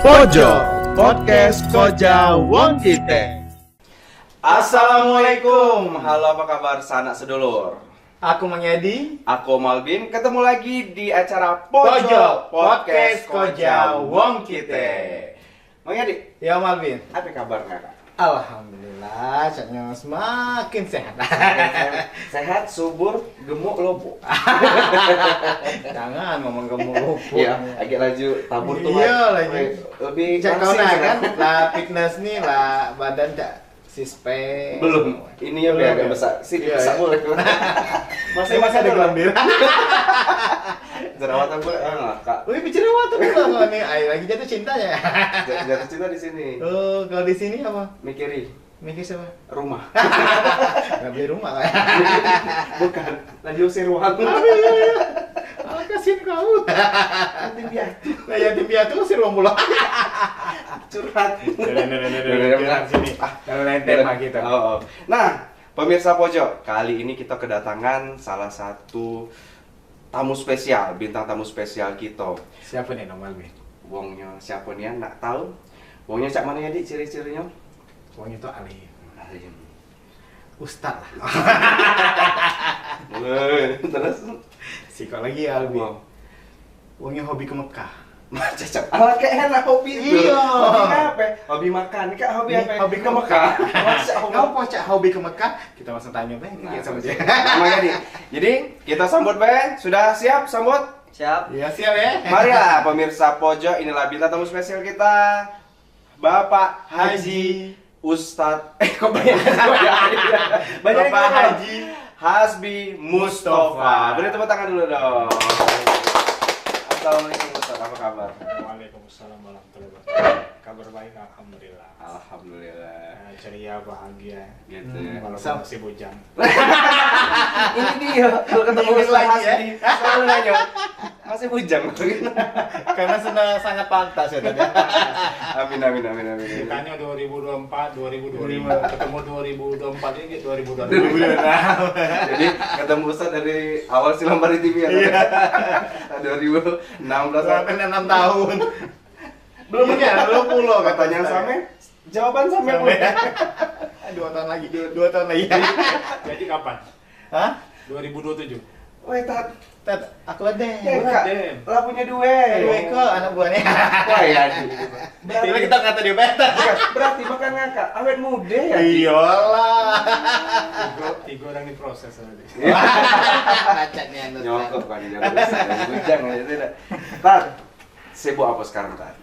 Pojo Podcast Koja Wong Kite. Assalamualaikum, halo apa kabar sanak sedulur. Aku Mang Yadi. Aku Malvin, ketemu lagi di acara Pojo Podcast Koja Wong Kite. Mang Yadi, Ya Malvin. apa kabarnya kak? Alhamdulillah, saya semakin sehat. Sehat, subur, gemuk, lobo. Jangan ngomong gemuk lupa. Iya, agak laju tabur tuh. Iya, Mak. lagi. Lebih Cak kau langsing nah sekarang. kan, lah fitness nih lah badan cak six-pack. Belum, ininya Belum, agak ya? besar. Sini Iya, besar ya. boleh. Masih ada gelambir. Jerawatan boleh enggak kak? Wih, bicara waktu dulu nih. Ayo lagi jatuh cintanya. Jatuh cinta di sini. Oh, kalau di sini apa? Mikiri Mikir siapa? rumah. Nggak beli rumah kan? Bukan, lagi usir ruang. Ah, kasihin kau. Nanti piatu. Nah, yatim piatu sih ruang bola. Curhat. Sini. Kalau lain tema kita. Oh. Nah, pemirsa Pojok, kali ini kita kedatangan salah satu tamu spesial, bintang tamu spesial kita. Siapa nih normal nih? Wongnya siapa nih? Nak tahu? Wongnya cak mana ya, Dik? Ciri-cirinya? Wong itu alim. Alim. Ustad lah. Terus? Psikologi Albi. Wow. Wongnya hobi ke Mekah. Cocok. Awak kayak enak hobi itu. Iya. Hobi apa? Hobi makan. Kak hobi apa? Hobi ke Mekah. Masa hobi? Ngapa cak hobi ke Mekah? Kita langsung tanya baik sama dia. Namanya Dik. Jadi, kita sambut Be. Sudah siap sambut? Siap. Iya siap ya. Marilah pemirsa Pojok, inilah bintang tamu spesial kita, Bapak Haji Ustadz. Kok banyak Bapak Haji Hasbi Mustafa. Beri tepuk tangan dulu dong. Assalamualaikum Ustadz, apa kabar? Waalaikumsalam warahmatullahi wabarakatuh. Kabar baik, alhamdulillah. Alhamdulillah. Ceria, bahagia. Gitu ya. Walaupun masih bujang. Ini dia, kalau ketemu Ini Ustadz lagi ya. Hasbi, selalu nanya, masih bujang. Karena sudah sangat pantas ya tadi. Amin, amin, amin, amin. Ditanya 2024, 2025, ketemu 2024 ini 2025. Jadi ketemu Ustadz dari awal Silam Pari TV ya. 2016 Sampai 6 tahun. belum ya, belum pulau katanya katanya sampai jawaban sampai pulau. 2 tahun lagi. 2 tahun lagi. Jadi kapan? Hah? 2027. Weh tat, Tet, aku ada. ya kak, lah punya dua. Dua ekor anak buahnya. Wah ya. Berarti kita kata dia beta. Berarti makan ngakak, awet muda ya. Iyalah. Tiga orang diproses tadi. Bacanya anu. Nyokok kan jangan bujang ya tidak. Tat, sibuk apa sekarang tat?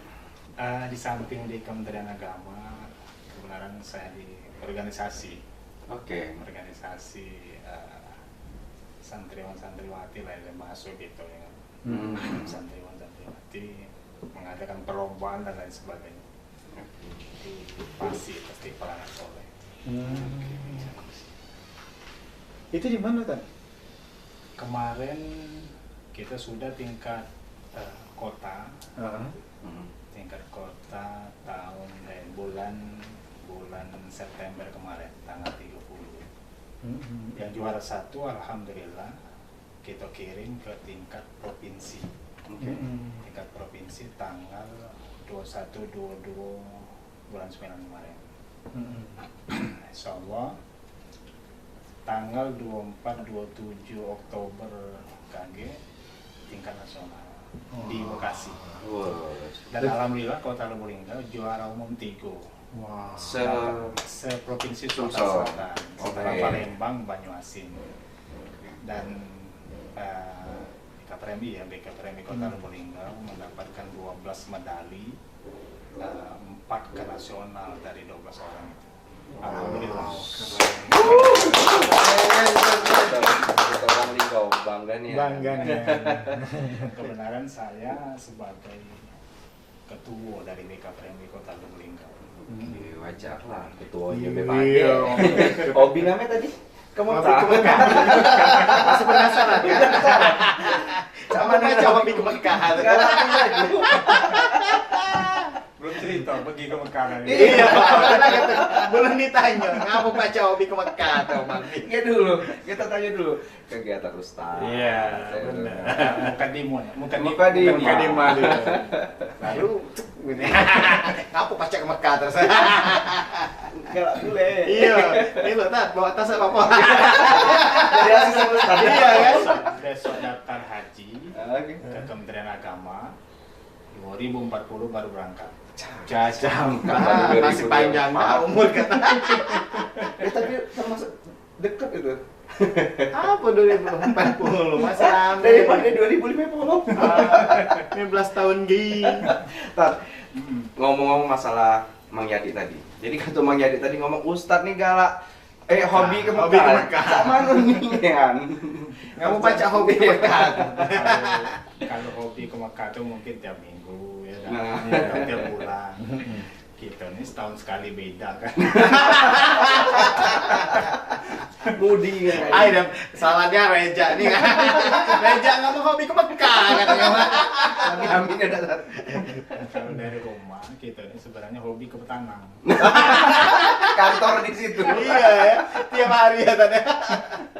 Di samping di Kementerian Agama, kebenaran saya di organisasi santriwan-santriwati lah yang masuk gitu ya. Santriwan-santriwati mengadakan perlombaan dan lain sebagainya. Di Pasi, Festival Anak Soleh. Itu di mana, Tan? Kemarin kita sudah tingkat kota, tingkat kota tahun bulan September kemarin, tanggal 30. Yang juara 1 alhamdulillah kita kirim ke tingkat provinsi. Tingkat provinsi tanggal 21-22 bulan 9 kemarin. Insyaallah tanggal 24-27 Oktober KG tingkat nasional di Bekasi. Dan alhamdulillah Kota Lubulingga juara umum 3. Wah. Seprovinsi Sumsel. Sumatera Selatan, setelah Oke. Palembang, Banyuasin. Dan BKPRMI Kota Lubulingga mendapatkan 12 medali, 4 ke nasional dari 12 orang itu. Alhamdulillah. Kita orang Linggau, bangga nih. Bangga nih. Kebenaran saya sebagai ketua dari BKPRMI Kota Lubulingga. Wajar lah, ketuanya Iya. Hobi namanya tadi? Kamu tahu? Masih penasaran kan? Sama aja hobi ke Mekah. Belum cerita pergi ke Mekah kan. Iya, belum ditanya. Ngapa baca hobi ke Mekah tuh, Bang? Ya dulu, kita tanya dulu kegiatan Ustaz. Iya, benar. Mukadimah ya. Mukadimah. Lalu Ngapu pacak ke Mekah terus. Enggak boleh. Iya, ini lo tat bawa tas apa? Jadi asisten Ustaz. Iya kan? Besok daftar haji Oke. ke Kementerian Agama 2040 baru berangkat. Jajam. Masih panjang umur kata. Tapi termasuk dekat itu. Apa 2040 masih lama. Daripada 2050. 15 tahun gini. Tat, ngomong-ngomong masalah Mang Yadi tadi. Jadi kata Mang Yadi tadi ngomong Ustadz nih galak hobi ke Hobi ke Mekah. Mekah. Sama nih kan. Kamu baca hobi ke Mekah. Kalau hobi ke Mekah tuh mungkin tiap minggu ya kan? Nah. Ya, tiap bulan. Kita nih setahun sekali beda kan. Mudi kan. Ayo, salahnya Reja nih. Reja nggak mau hobi ke Mekah katanya. Amin amin ya Tat. Kalau dari rumah kita ini sebenarnya hobi ke petanang. Kantor di situ. Iya ya, tiap hari ya tadi.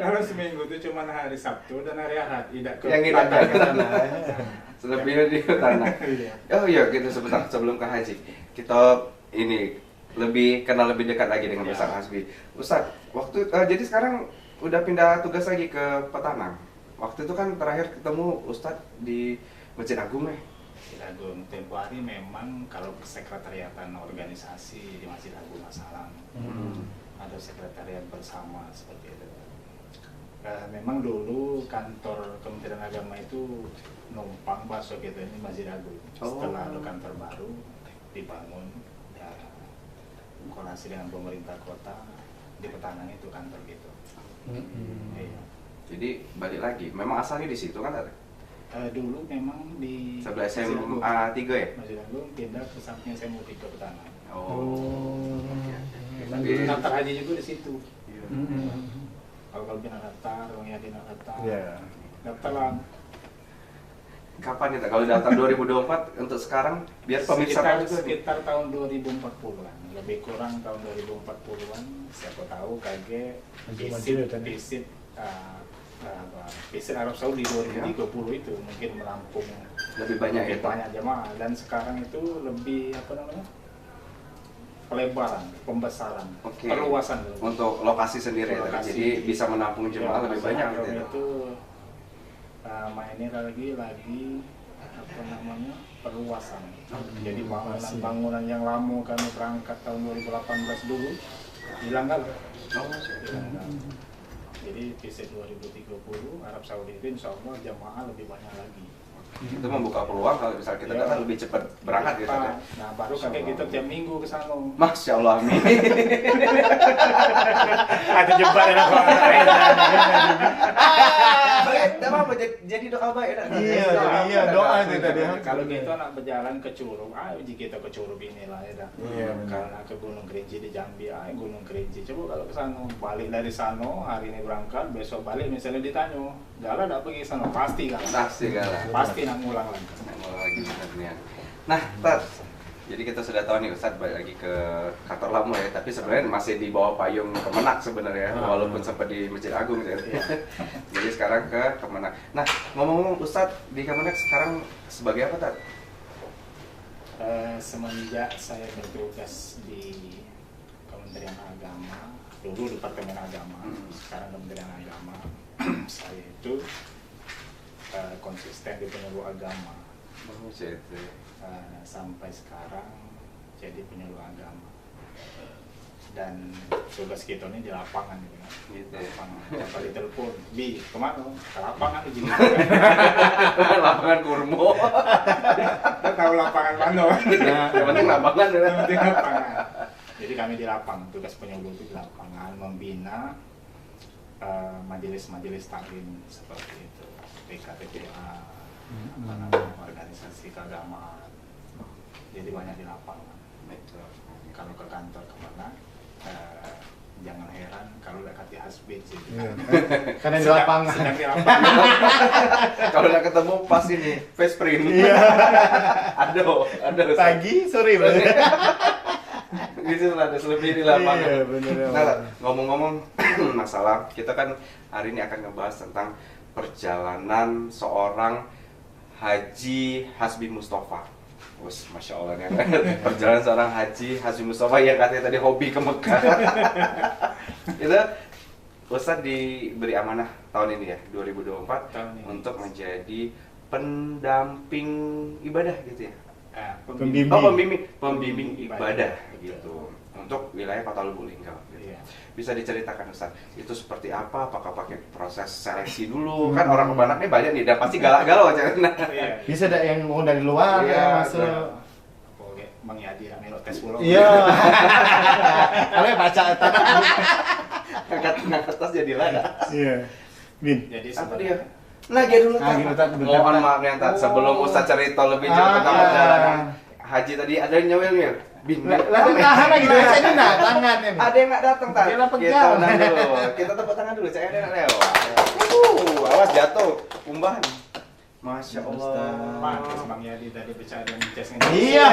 Kalau seminggu tuh cuma hari Sabtu dan hari Ahad, tidak ke Yang ini petanang. Selebihnya di tanah. Iya. Oh iya, kita sebentar sebelum ke haji. Kita ini lebih kenal lebih dekat lagi dengan Ya. Ustaz Hasbi. Ustaz, jadi sekarang udah pindah tugas lagi ke Petanang. Waktu itu kan terakhir ketemu Ustaz di Masjid Agung ya. Masjid Agung tempo hari memang kalau sekretariatan organisasi di Masjid Agung Masalam ada sekretariat bersama seperti itu. Memang dulu kantor Kementerian Agama itu numpang masuk gitu ini Masjid Agung. Setelah ada kantor baru dibangun ya kolasi dengan pemerintah kota di Petanang itu kantor gitu. Iya. Jadi balik lagi, memang asalnya di situ kan ada. Dulu memang di Sebelah Masjid Agung. SMA 3 ya? Masjid Agung pindah ke samping SMA 3 Petanang. Oh. Tapi daftar haji juga di situ. Iya. Kalau bina daftar, Bang Yadi nak daftar. Iya. Daftar lah. Kapan ya? Kalau daftar 2024 untuk sekarang biar pemirsa tahu juga nih. Sekitar tahun 2040-an. Lebih kurang tahun 2040-an. Siapa tahu KG visit visit Arab Saudi 2030 itu mungkin menampung Lebih banyak ya, lebih Pak? banyak jemaah, dan sekarang itu lebih apa namanya? Pelebaran, pembesaran, Oke. perluasan Untuk lokasi sendiri ya, Lokasi. jadi bisa menampung jemaah lebih banyak gitu ya. Itu mainnya lagi apa namanya, perluasan. Jadi bangunan yang lama kami berangkat tahun 2018 dulu hilang kan? Hilang kan? Jadi visit 2030 Arab Saudi itu insya Allah jemaah lebih banyak lagi. Itu membuka peluang kalau misal kita Iya. datang lebih cepat berangkat gitu ya. Nah baru kakek kita tiap minggu ke sana. Masya Allah, amin. Ada jebakan apa? Tidak apa-apa, jadi doa baik. Iya, doa itu tadi. Kalau kita nak berjalan ke Curug, ayo jika kita ke Curug inilah ya. Iya, benar. Kalau nak ke Gunung Kerinci di Jambi, ayo Gunung Kerinci. Coba kalau ke sana, balik dari sana, hari ini berangkat, besok balik misalnya ditanya, Gala nak pergi ke sana, pasti kan? Pasti galah. Pasti nak ngulang lagi. Mau lagi sebenarnya. Nah, Tat, jadi kita sudah tahu nih Ustadz balik lagi ke kantor lama ya, tapi sebenarnya masih di bawah payung Kemenak sebenarnya, walaupun sempat di Masjid Agung ya. Jadi sekarang ke Kemenak. Nah, ngomong-ngomong Ustadz di Kemenak sekarang sebagai apa, Tat? Semenjak saya bertugas di Kementerian Agama, dulu Departemen Agama, sekarang Kementerian Agama, saya itu konsisten di penyuluh agama. Sampai sekarang jadi penyuluh agama, dan tugas kita ini di lapangan gitu kan. Gitu. Lapangan. Siapa ditelepon, Bi, kemana? Ke lapangan di sini. Lapangan Kurmo. Kita tahu lapangan mana? Yang penting lapangan ya. Yang penting lapangan. Jadi kami di lapangan, tugas penyuluh itu di lapangan membina majelis-majelis taklim seperti itu, PKTPA, apa namanya, organisasi keagamaan. Jadi banyak di lapangan. Kalau ke kantor kemana, jangan heran kalau dekat di Hasbid sih. Karena di lapangan. Sedang di lapangan. Kalau udah ketemu pas ini face print. Aduh. Pagi, sore berarti. Gitu lah, ada selebih di lapangan. Iya, bener ya. Nah, ngomong-ngomong masalah, kita kan hari ini akan ngebahas tentang perjalanan seorang Haji Hasbi Mustafa. Wus, Masya Allah nih perjalanan seorang Haji Mustafa yang katanya tadi hobi ke Mekah. Itu Ustadz diberi amanah tahun ini ya, 2024 Tahun ini. untuk menjadi pendamping ibadah gitu ya. Pembimbing. Pembimbing ibadah gitu untuk wilayah Kota Lubuk Linggau. Gitu. Iya. Bisa diceritakan Ustaz, itu seperti apa? Apakah pakai proses seleksi dulu? Kan orang Kebanak nih banyak nih, dan pasti galak-galau aja. Iya. Bisa ada yang mau dari luar Iya, ya masuk. Oke, Bang Yadi yang melok tes pulau. Iya. Kalau baca Ngangkat tas jadi lada. Iya. Bin. Jadi Apa sebenarnya dia? Nah, dia dulu Ah, gitu, Tat. Bentar, Mohon Tat. maaf nih, Tat. Sebelum Ustaz cerita lebih jauh tentang perjalanan haji tadi, ada yang nyawil-nyawil. Bin, Lalu tahan lagi tuh, saya ini nah tangan ini. ada yang nggak datang, Tat. Dia lah Kita pegang. tenang dulu. Kita tepuk tangan dulu, saya ada yang lewat. Awas jatuh, umbahan. Masya Allah. Pantes Bang Yadi tadi bercanda di tes Iya.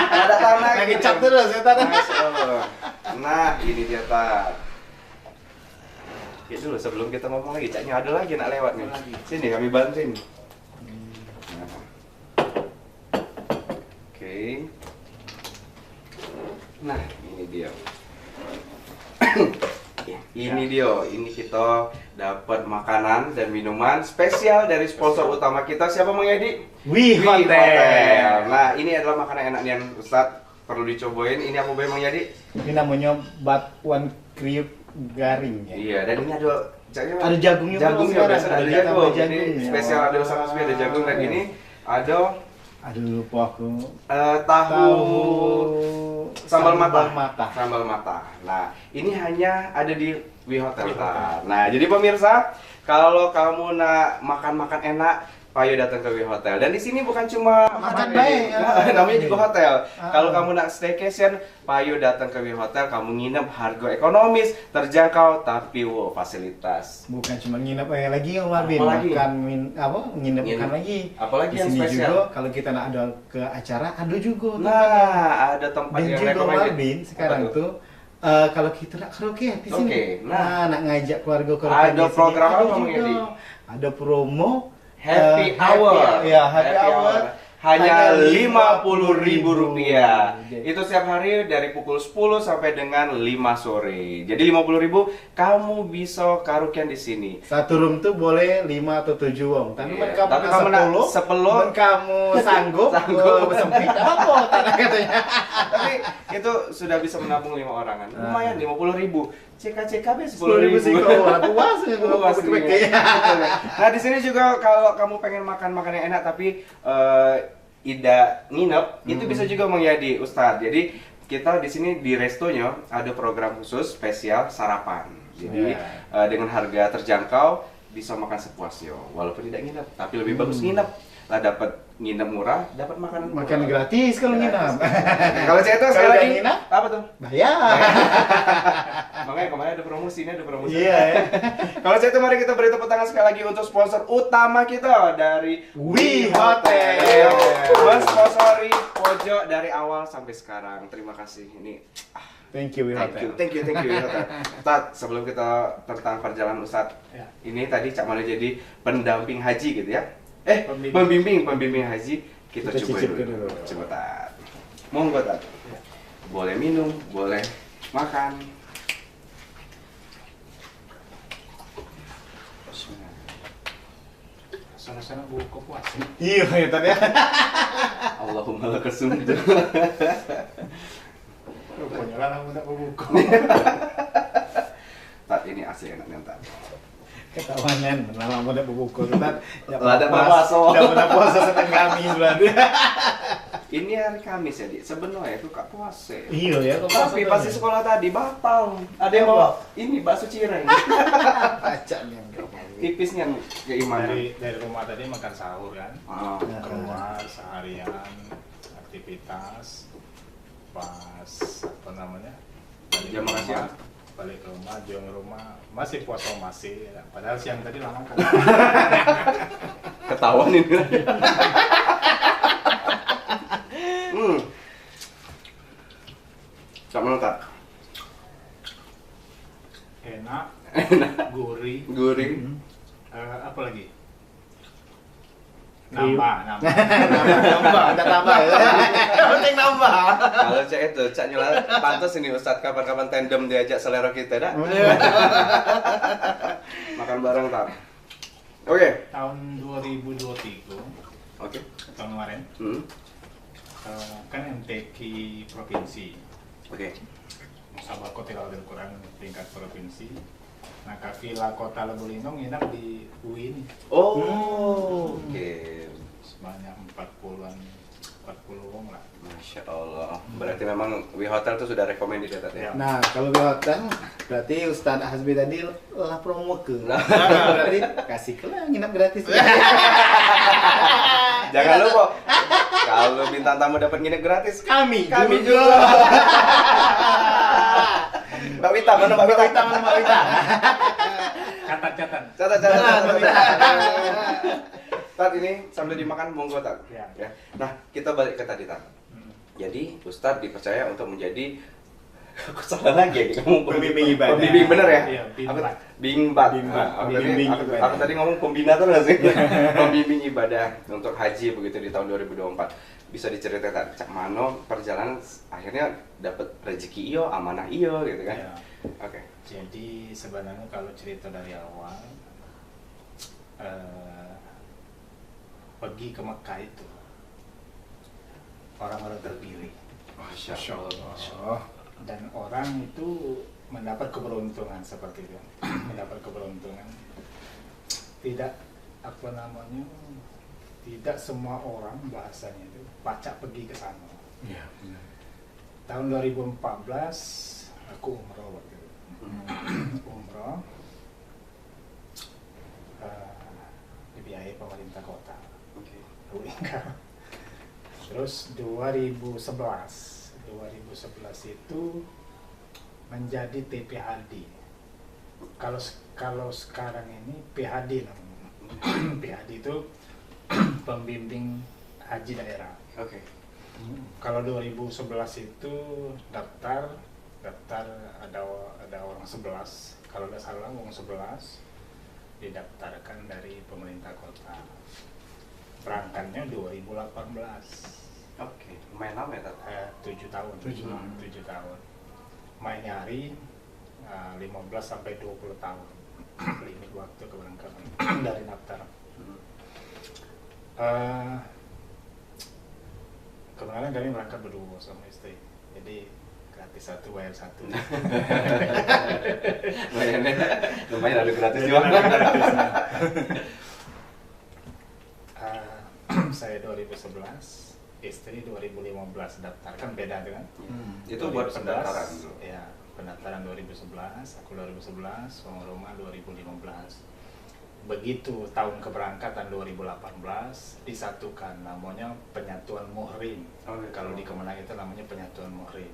Ada tanah. Lagi cap terus ya tadi. Masya Allah. Nah, ini dia, Tat. Ya dulu sebelum kita ngomong lagi, caknya ada lagi nak lewat nih. Lagi. Sini kami bantuin. Nah. Oke. Nah, ini dia. Ini dia, ini kita dapat makanan dan minuman spesial dari sponsor utama kita. Siapa Mang Edi? Wih, hotel. Nah, ini adalah makanan enak yang Ustadz perlu dicobain. Ini apa Mang Edi? Ini namanya batuan kriuk garing ya. Iya, dan ini ada Ada jagungnya jagung sekarang. biasa ada Ada jagung. jagung. Ini spesial ada Ustadz Hasbi ada jagung dan ini ada Aduh lupa aku. tahu sambal mata. mata. Sambal mata. Nah, ini hanya ada di Wi Hotel. Nah, jadi pemirsa, kalau kamu nak makan-makan enak, Payo datang ke Wi Hotel. Dan di sini bukan cuma Makan baik, ya. namanya juga hotel. Ah. Kalau kamu nak staycation, Payo datang ke Wi Hotel, kamu nginep harga ekonomis, terjangkau, tapi wow, fasilitas. Bukan cuma nginep lagi ya Wabin, Apalagi? makan nginep Nginep. bukan lagi. Apalagi Di yang sini spesial? juga kalau kita nak ada ke acara ada juga. Nah, ada tempat Dan yang juga recommended. Wabin sekarang Apa tuh kalau kita nak karaoke di sini, Oke, nah. nak ngajak keluarga karaoke Ada di sini, program ada apa, Bang juga. Edi? Ada promo Happy hour. ya happy hour. Hanya Rp50.000. Jadi- Itu setiap hari dari pukul 10 sampai dengan 5 sore. Jadi 50.000 kamu bisa karaokean di sini. Satu room tuh boleh 5 atau 7 wong. Tapi Iya. kamu Tapi kamu nak 10, kamu sanggup, Sanggup. sempit apa tanah katanya. Tapi itu sudah bisa menampung 5 orang kan. Lumayan 50.000. CKCKB 10.000 sih 10.000. kalau orang puas ya kalau Puas pakai nih. Nah, di sini juga kalau kamu pengen makan makanan yang enak tapi tidak nginep, itu bisa juga menjadi Ustadz. Jadi kita di sini di restonya ada program khusus spesial sarapan. Jadi dengan harga terjangkau bisa makan sepuasnya, walaupun tidak nginep, tapi lebih bagus nginep. Lah dapat nginep murah, dapat makanan murah. Makan gratis kalau nginap. Kalau saya itu sekali Kalau lagi udah nginap? apa tuh? Bayar. Makanya kemarin ada promosi, ini ada promosi. Iya ya. Kalau saya itu mari kita beri tepuk tangan sekali lagi untuk sponsor utama kita dari Wi Hotel. Mensponsori pojok dari awal sampai sekarang. Terima kasih. Ini Thank you Wi Hotel. thank you Wi Hotel. Ustadz, sebelum kita tentang perjalanan Ustadz, Ya. ini tadi Cak Mano jadi pendamping haji gitu ya? Pembimbing. Pembimbing haji. Kita Kita coba cicipkan dulu. dulu. Coba Tat. Monggo Tat. Ya. Boleh minum, boleh makan. Sana-sana buka puasa. Iya ya tadi. Allahumma lakal sumdu. Rupanya lah kamu tak buka. Tat, ini asli enaknya Tat. Ketawanan, lama udah berbuku kita. Lah, ada puasa. Udah pernah puasa setengah Kamis berarti. Ini hari Kamis ya, Dik. Sebenarnya itu kak puasa. Iya ya, kok Tapi pasti sekolah tadi batal. Ada yang bawa ini bakso cireng. baca nih. Tipisnya keimanan. Dari rumah tadi makan sahur kan. Oh. Keluar seharian aktivitas pas apa namanya Jam makan siang. balik ke rumah jual rumah masih puasa masih ya. Padahal siang tadi lama kan. Ketahuan ini. Tak mau tak? Enak, gurih, Gurih. apa lagi? Kriuk Nambah, udah tambah ya. Penting nambah. Kalau cek itu, cak nyela pantas ini Ustadz kapan-kapan tandem diajak selera kita dah. Makan bareng tak. Oke. Tahun 2023, Oke. tahun kemarin, kan MTQ provinsi, Oke. Musabaqah Tilawatil Quran tingkat provinsi. Nah, Kafila Kota Lubulingga nginap di UI ini Oh. Oke. sebanyak 40 orang lah. Masya Allah. Berarti memang Wi Hotel itu sudah recommended ya tadi. Ya. Nah, kalau di hotel berarti Ustadz Hasbi tadi lah promo ke. Berarti kasih ke lah nginap gratis. Jangan lupa kalau bintang tamu dapat nginep gratis, Kami juga. Mbak Wita, mana Mbak Wita? Mbak Wita. Catat. Catat. Tat ini sambil dimakan monggo Tat. Ya. Ya. Nah, kita balik ke tadi Tat. Jadi Ustadz dipercaya untuk menjadi aku salah lagi ya ngomong Pembimbing ibadah. Pembimbing bener ya? Iya, Apa? bimbat. Bimbat. Pembimbing Aku ibadah. tadi ngomong pembina terus sih. Pembimbing ibadah untuk haji begitu di tahun 2024. Bisa diceritakan cak mano perjalanan akhirnya dapat rezeki iyo, amanah iyo gitu kan. Ya. Oke. Jadi sebenarnya kalau cerita dari awal, pergi ke Mekah itu orang-orang terpilih. Masya Allah. Oh, Dan orang itu mendapat keberuntungan seperti itu. Mendapat keberuntungan. Tidak tidak semua orang bahasanya itu pacak pergi ke sana. iya benar. Tahun 2014 aku umroh waktu itu. Umroh dibiayai pemerintah kota Oke. Lubulingga. Terus 2011 itu menjadi TPHD. Kalau sekarang ini PHD namanya. PHD itu pembimbing haji daerah. Oke. Kalau 2011 itu daftar ada orang 11. Kalau nggak salah orang 11 didaftarkan dari pemerintah kota. Berangkatnya 2018. Oke. Main lama ya Tat? 7 tahun. 7 tahun. Main nyari 15 sampai 20 tahun. Limit waktu keberangkatan dari daftar. Kemarin kami berangkat berdua sama istri. Jadi gratis satu bayar satu. Lumayan ada gratis juga. Saya 2011, istri 2015 daftar, kan beda kan? Itu buat 2011, pendaftaran dulu. Ya, pendaftaran 2011, aku 2011, rumah 2015. Begitu tahun keberangkatan 2018 disatukan namanya penyatuan muhrim. Kalau di Kemenang itu namanya penyatuan muhrim.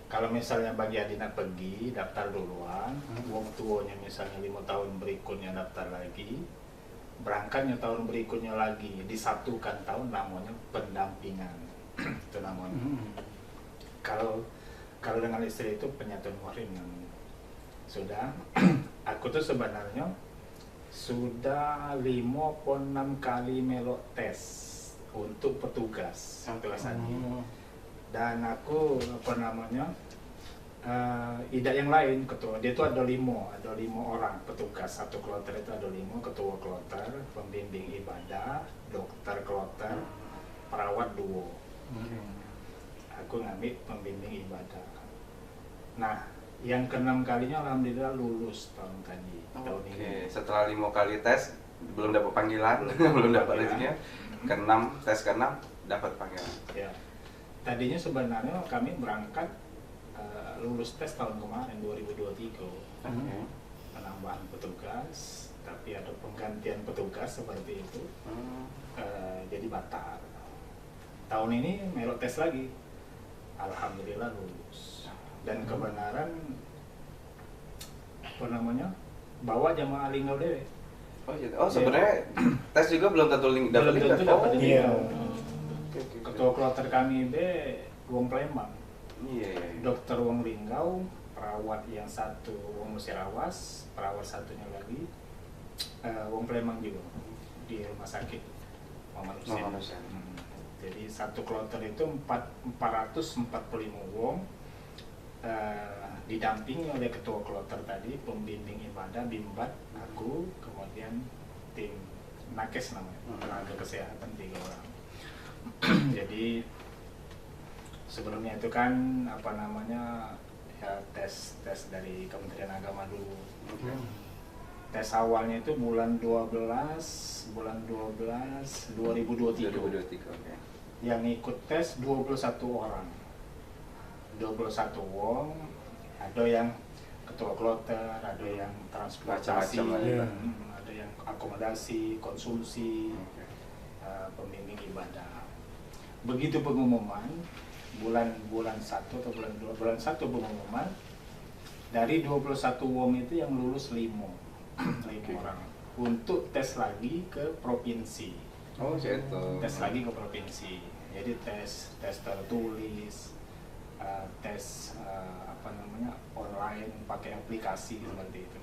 Kalau misalnya bagi Adina pergi daftar duluan, wong tuanya misalnya 5 tahun berikutnya daftar lagi, berangkatnya tahun berikutnya lagi disatukan tahun namanya pendampingan. Itu namanya. Kalau dengan istri itu penyatuan muhrim namanya. Sudah, aku tuh sebenarnya sudah 5 atau 6 kali melok tes untuk petugas haji. Dan aku tidak yang lain ketua dia itu ada 5 orang petugas, satu kloter itu ada 5 ketua kloter, pembimbing ibadah, dokter kloter, perawat 2. Aku ngambil pembimbing ibadah. Nah, yang ke-6 kalinya alhamdulillah lulus tahun tadi. Tahun ini. Setelah 5 kali tes belum dapat panggilan, belum dapat rezekinya. Ke-6 tes ke-6 dapat panggilan. Ya. Tadinya sebenarnya kami berangkat lulus tes tahun kemarin 2023. Penambahan petugas, tapi ada penggantian petugas seperti itu. Jadi batal. Tahun ini melok tes lagi. Alhamdulillah lulus. Dan kebenaran bawa jamaah linggau dewe. Oh sebenarnya tes juga belum tentu dapat Belum tentu link. dapat link. iya. Ketua kloter kami be wong Palembang. Iya. Dokter wong Linggau, perawat yang satu wong Musirawas, perawat satunya lagi wong Palembang juga di rumah sakit. Muhammad Husin. Muhammad Husin. Jadi satu kloter itu 445 wong, didampingi oleh ketua kloter tadi, pembimbing ibadah, bimbat, aku, kemudian tim nakes namanya, tenaga kesehatan 3 orang. Jadi sebelumnya itu kan apa namanya ya tes dari Kementerian Agama dulu. Tes awalnya itu bulan 2023. 2023, oke. Yang ikut tes 21 orang. 21 wong, ada yang ketua kloter, ada yang transportasi, Macam-macam, ada yang akomodasi, konsumsi, pembimbing ibadah. Begitu pengumuman bulan 1 atau bulan 2, bulan 1 pengumuman, dari 21 wong itu yang lulus 5 orang untuk tes lagi ke provinsi. Oh, gitu. Tes lagi ke provinsi. Jadi tes tertulis, tes apa namanya online pakai aplikasi seperti itu.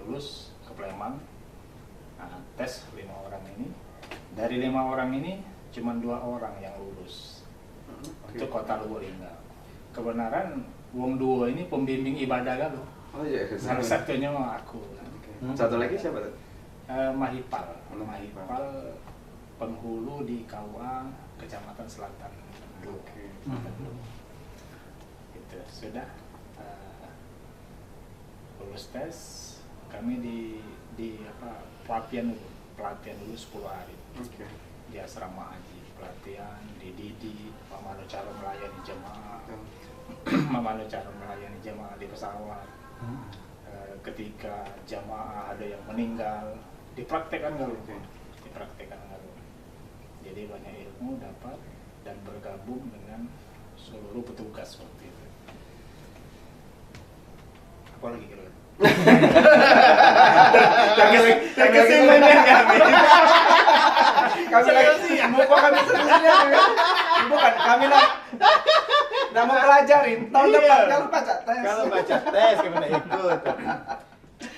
Lulus ke Palembang, tes 5 orang ini. Dari 5 orang ini cuma 2 orang yang lulus untuk Kota Lubulingga. Kebenaran wong 2 ini pembimbing ibadah kan loh. Oh iya. Salah satunya aku. Satu lagi siapa tuh? Mahipal penghulu di KUA Kecamatan Selatan. Oke. Itu sudah lulus tes, kami di apa pelatihan dulu 10 hari. Oke. Di asrama haji, pelatihan, dididik, bagaimana cara melayani jemaah, bagaimana cara melayani jemaah di pesawat. Ketika jamaah ada yang meninggal, dipraktekkan nggak lu? Dipraktekkan nggak lu? Jadi banyak ilmu dapat dan bergabung dengan seluruh petugas seperti itu. Apa lagi kira-kira? Kesimpulan kami. Kami lagi bukan kami seriusnya bukan kami lah mau pelajarin tahun depan kalau baca tes. Kalau baca tes kemana ikut.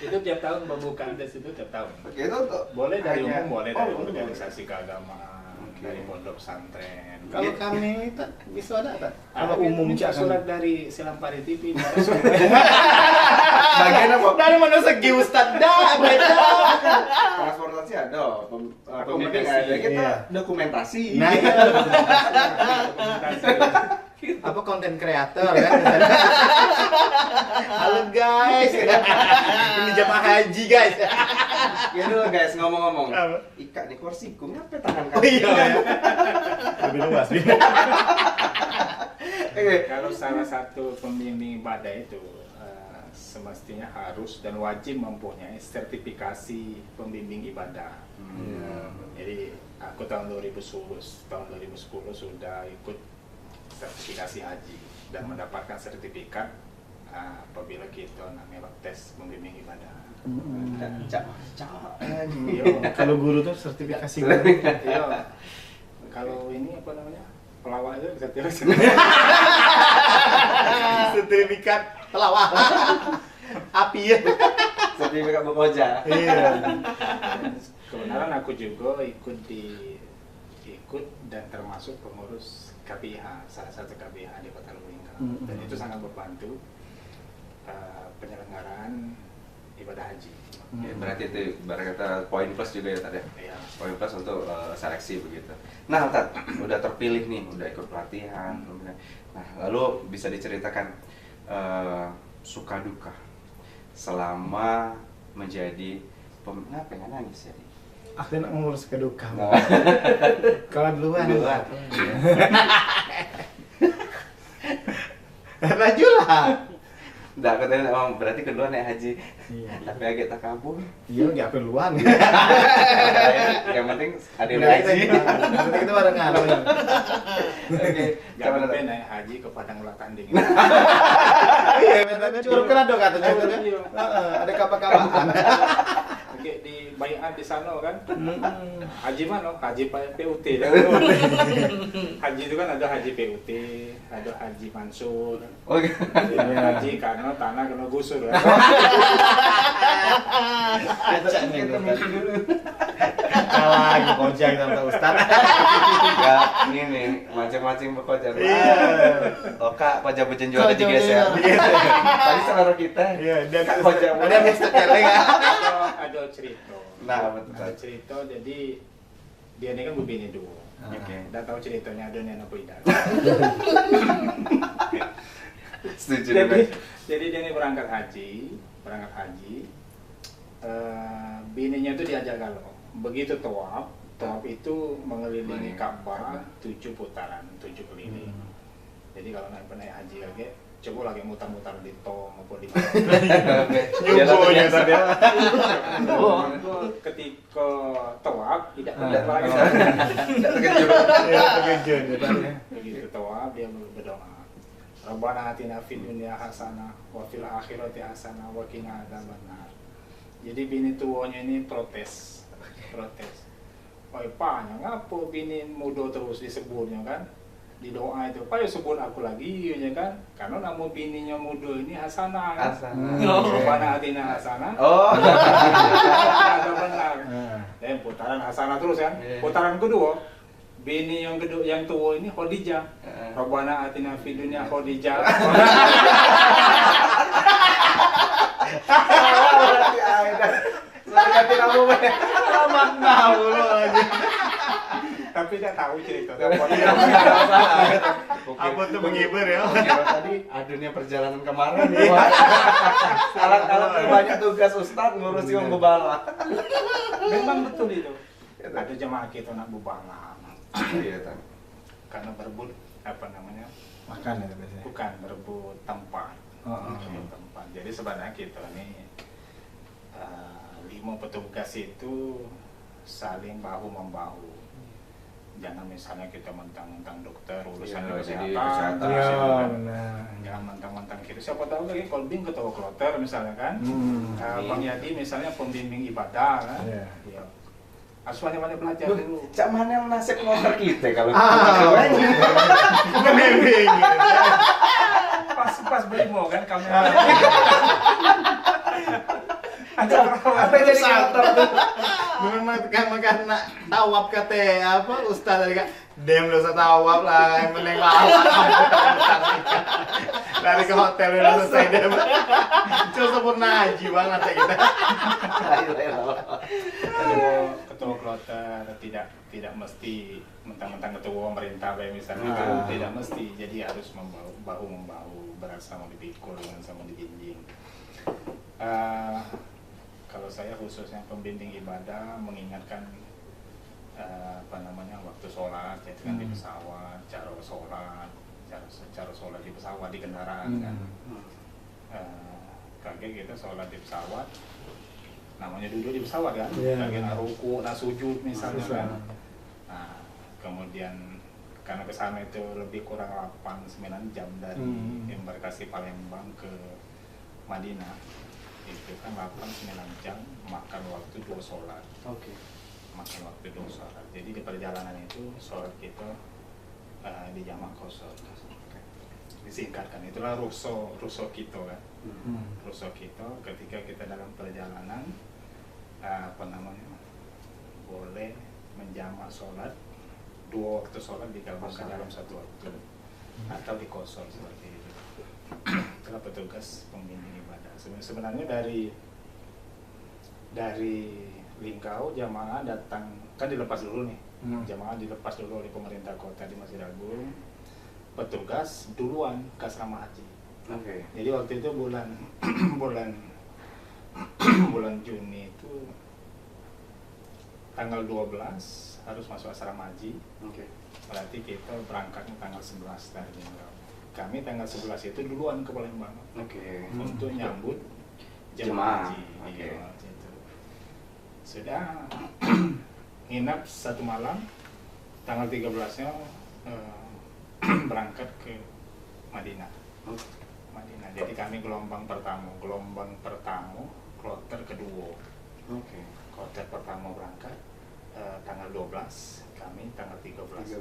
Itu tiap tahun pembukaan tes itu tiap tahun. Oke, itu untuk Boleh dari hanya- umum, boleh oh, dari boleh. organisasi keagamaan, Oke. dari pondok pesantren. Kalau kami tak bisa ada tak? Kalau Ada umum minta cak surat dari Silampari TV. bagian apa? dari mana segi Ustaz dah baca. Transportasi ada, pembimbing Akomodasi. ada, kita Iya. dokumentasi. Nah, iya. Apa konten kreator kan? Halo guys, ini jemaah haji guys. Ya dulu guys ngomong-ngomong. Apa? Ika nih kursiku, ngapa tangan Oh kaki? iya, lebih luas. Oke. Kalau salah satu pembimbing ibadah itu semestinya harus dan wajib mempunyai sertifikasi pembimbing ibadah. Jadi aku tahun 2010 sudah ikut sertifikasi haji dan mendapatkan sertifikat apabila kita namanya tes pembimbing ibadah. Iya. Kalau guru tuh sertifikasi Iya. Kalau ini apa namanya? Pelawak itu sertifikasi. sertifikat pelawak. Api ya. Sertifikat bekerja. Iya. Kebenaran aku juga ikut dan termasuk pengurus KPIH, salah satu KPIH di Kota Lubulingga. Dan itu sangat membantu penyelenggaraan ibadah haji. Ya, berarti itu ibarat kata poin plus juga ya tadi. Ya. Poin plus untuk seleksi begitu. Nah, Tat, udah terpilih nih, udah ikut pelatihan. Nah, lalu bisa diceritakan suka duka selama menjadi ngapa nggak nangis ya? Aku nak ngurus keduka. Nah. Kalau duluan. Duluan. Raju lah. Nggak, katanya emang berarti kedua naik haji. Iya. Tapi agak tak kabur. Iya, nggak aku duluan. Yang penting ada yang naik haji. Yang penting itu barengan. Oke, Jangan coba sampai naik haji ke Padang Ulat Tanding. Iya, benar. Curug kan ada katanya. Iya. Ada kapal-kapalan. Oke, di Bayan di sana kan. Haji mana? Haji PUT. Haji itu kan ada haji PUT, ada haji Mansur. Oke. Haji karena tanah kena gusur. Acak nih. lagi kojang sama Ustaz. Ya, ini mancing-mancing bekojar. Iya. Oka pajak bejen juara digeser. Digeser. Tadi selera kita. Iya, dan Kak kojak. ada yang Ustaz keleng. Ada cerita. Nah, betul. Ada cerita, jadi dia ini kan bebini dulu. Oke. Udah tahu ceritanya ada nenek Idan. Setuju. Jadi dia ini berangkat haji. Bininya itu diajak galau. Begitu tawaf itu mengelilingi Ka'bah 7 putaran, 7 keliling. Jadi kalau naik haji lagi, coba lagi mutar-mutar di tol maupun di Nyubuhnya tadi. ketika tawaf tidak Tidak lagi. terkejut. Iya, terkejut ya tadi. Begitu tawaf dia berdoa. Rabbana atina fid dunya hasanah wa fil akhirati hasanah wa qina adzabannar. Jadi bini tuanya ini protes. Wah, panya ngapo bini mudo terus disebutnya kan? Di doa itu, Pak ya sebut aku lagi ya kan? Karena nama bininya mudo ini hasanah. Hasanah. Rabbana atina hasanah. Oh. Ada benar. Dan putaran hasanah terus kan? Iya. Putaran kedua, bini yang tua ini Khadijah. Rabbana atina fid dunya Khadijah. Berarti ada. Ganti kamu banyak. Makna dulu aja. Tapi tidak tahu cerita. Apa tuh menghibur ya? Kira tadi adunya perjalanan kemarin. Salah banyak tugas Ustadz ngurusi yang bubala. Memang betul itu. Ada jemaah kita nak bubala. Iya, Tan. Karena berebut apa namanya? Makan ya biasanya. Bukan berebut tempat. Oh. Berebut tempat. Jadi sebenarnya kita nih 5 petugas itu saling bahu membahu. Jangan misalnya kita mentang-mentang dokter urusan Iya, jadi kesehatan. kesehatan. Iya, benar. Jangan mentang-mentang kita. Siapa tahu lagi kolbing ketua kloter misalnya kan. Bang Yadi misalnya pembimbing ibadah kan. Iya. Iya. Asuhannya mana belajar dulu. Cak mana yang nasib motor kita kalau Bimbing. Pas berimo kan kamu. apa yang jadi motor tuh? Memang karena tawab kata apa Ustaz tadi kan dem dosa tawab lah yang penting lawak lari ke hotel udah selesai dem cuma sempurna haji banget ya kita. Ketua kloter tidak mesti mentang-mentang ketua pemerintah kayak misalnya tidak mesti, jadi harus bahu membahu bersama dipikul dengan sama dijinjing. Kalau saya khususnya pembimbing ibadah mengingatkan apa namanya waktu sholat, jadi kan di pesawat, cara sholat di pesawat di kendaraan kan. Kaget kita sholat di pesawat, namanya duduk di pesawat kan, kaget ruku, sujud misalnya kan. Nah, kemudian karena kesana itu lebih kurang 8-9 jam dari embarkasi Palembang ke Madinah. Itu kan 8-9 jam makan waktu 2 sholat. Oke. Makan waktu 2 sholat. Jadi di perjalanan itu sholat kita di jamak kosor. Disingkatkan itulah ruso kita kan. Ruso kita ketika kita dalam perjalanan apa namanya boleh menjamak sholat 2 waktu sholat digabungkan dalam 1 waktu atau dikosor seperti itu. Itulah petugas pembimbing ibadah. Sebenarnya dari Lingkau jamaah datang kan dilepas dulu nih. Jamaah dilepas dulu oleh pemerintah kota di Masjid Agung. Petugas duluan ke asrama haji. Oke. Jadi waktu itu bulan Juni itu tanggal 12 harus masuk asrama haji. Oke. Berarti kita berangkatnya tanggal 11 dari Lingkau. Kami tanggal 11 itu duluan ke Palembang. Oke. Untuk nyambut Jemaah. haji. Oke. Iya, gitu. Sudah nginap 1 malam, tanggal 13-nya berangkat ke Madinah. Madinah. Jadi kami gelombang pertama, kloter kedua. Oke. Kloter pertama berangkat tanggal 12, kami tanggal 13.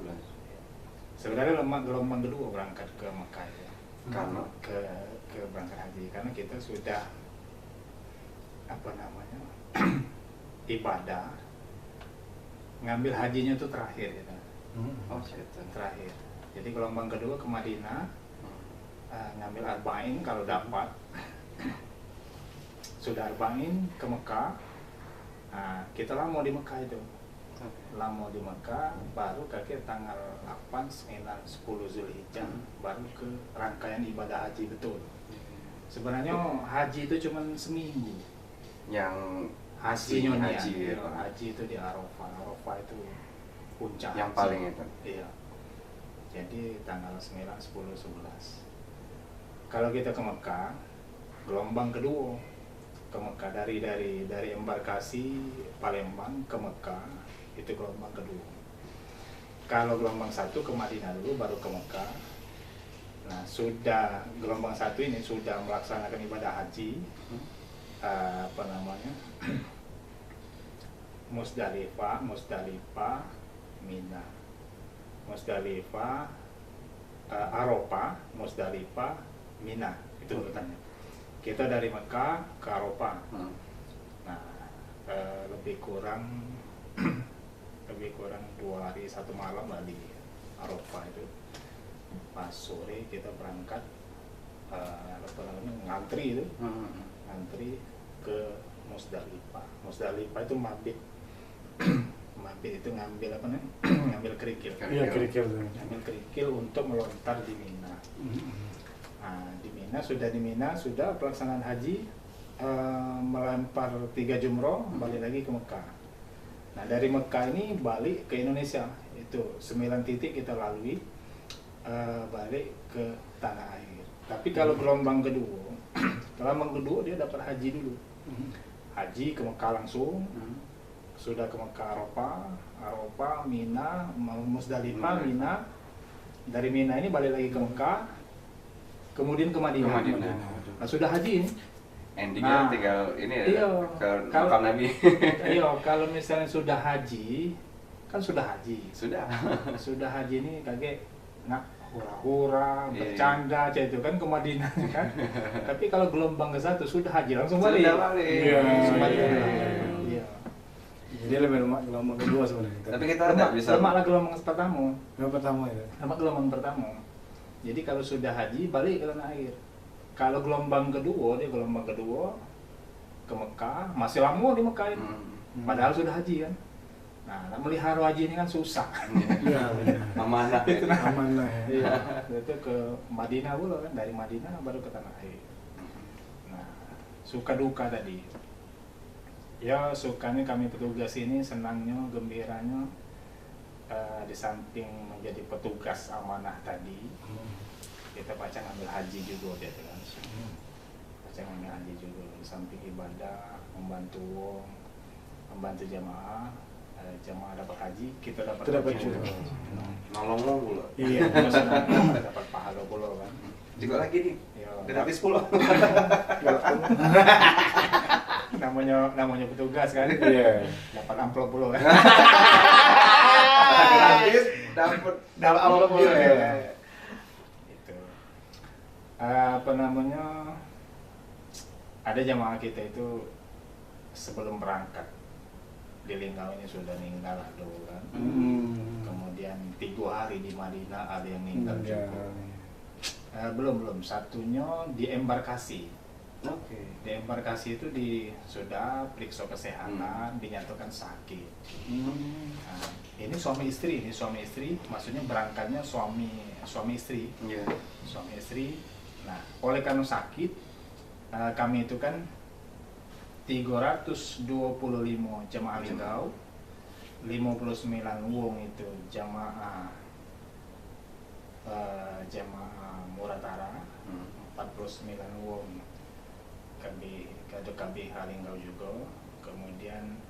Sebenarnya gelombang kedua berangkat ke Mekah ya. Karena ke berangkat haji karena kita sudah apa namanya ibadah ngambil hajinya itu terakhir gitu. Oh gitu. Terakhir. Jadi gelombang kedua ke Madinah, ngambil arba'in kalau dapat. Sudah arba'in ke Mekah. Nah, kita lama di Mekah itu. Lama di Mekah, baru kakek tanggal 8, 9, 10 Zulhijjah baru ke rangkaian ibadah haji betul. Sebenarnya haji itu cuma seminggu. Yang Hajinya nih, haji, ya. Haji itu di Arafah. Arafah itu puncak yang haji. paling itu. Iya. Jadi tanggal 9, 10, 11. Kalau kita ke Mekah, gelombang kedua ke Mekah dari embarkasi Palembang ke Mekah itu gelombang kedua. Kalau gelombang satu ke Madinah dulu baru ke Mekah. Nah, sudah gelombang satu ini sudah melaksanakan ibadah haji, Musdalifah, Mina, Musdalifah, Arafah, Musdalifah, Mina, itu urutannya. Kita dari Mekah ke Arafah. Nah, lebih kurang 2 hari 1 malam lah di Arafah itu. Pas sore kita berangkat ngantri itu, ngantri ke Musdalifah. Musdalifah itu mabit. Mabit itu ngambil apa nih? Ngambil kerikil. Iya, kerikil. Ngambil kerikil untuk melontar di Mina. Nah, di Mina sudah pelaksanaan haji, melempar 3 jumroh, balik lagi ke Mekah. Nah, dari Mekah ini balik ke Indonesia, itu 9 titik kita lalui, balik ke tanah air. Tapi kalau gelombang kedua dia dapat haji dulu. Haji ke Mekah langsung, sudah ke Mekah Arafah, Mina, Musdalifah, Mina. Dari Mina ini balik lagi ke Mekah, kemudian ke Madinah. Nah, sudah haji ini. Endingnya tinggal ini ya, ke makam Nabi. Iya, kalau misalnya sudah haji, kan sudah haji. Sudah haji ini kakek nak hura-hura, bercanda, itu kan ke Madinah kan. Tapi kalau gelombang ke satu sudah haji langsung balik. Iya. Iya. Jadi lebih lemak gelombang kedua sebenarnya. Tapi kita tidak bisa. Lemak lah gelombang pertama. Yang pertama itu. Lemak gelombang pertama. Jadi kalau sudah haji balik ke tanah air. Kalau gelombang kedua ke Mekah, masih lama di Mekah ini. Padahal sudah haji kan. Nah, melihara haji ini kan susah. Iya, Amanah. amanah ya. Iya, itu ke Madinah pula kan, dari Madinah baru ke tanah air. Nah, suka duka tadi. Ya, sukanya kami petugas ini, senangnya, gembiranya, di samping menjadi petugas amanah tadi, kita baca ngambil haji juga dia kan. Baca ngambil haji juga, di samping ibadah, membantu jamaah. Jamaah dapat haji, kita dapat juga. Nolong pula. Iya. Kita dapat pahala pula kan. Juga lagi nih. Ya, Gratis pula. namanya petugas kan. Iya. Dapat amplop pula kan. Gratis dapat amplop pula. Itu. Ada jamaah kita itu sebelum berangkat di Linggau ini sudah meninggal dulu kan. Kemudian 3 hari di Madinah ada yang meninggal juga. Belum satunya di embarkasi. Oke. Di embarkasi itu sudah periksa kesehatan, dinyatakan sakit. Nah, ini suami istri, maksudnya berangkatnya suami istri. Iya. Suami istri. Nah, oleh karena sakit, kami itu kan 325 jamaah Linggau, 59 wong itu jamaah Muratara, 49 wong ada KBH Linggau juga, kemudian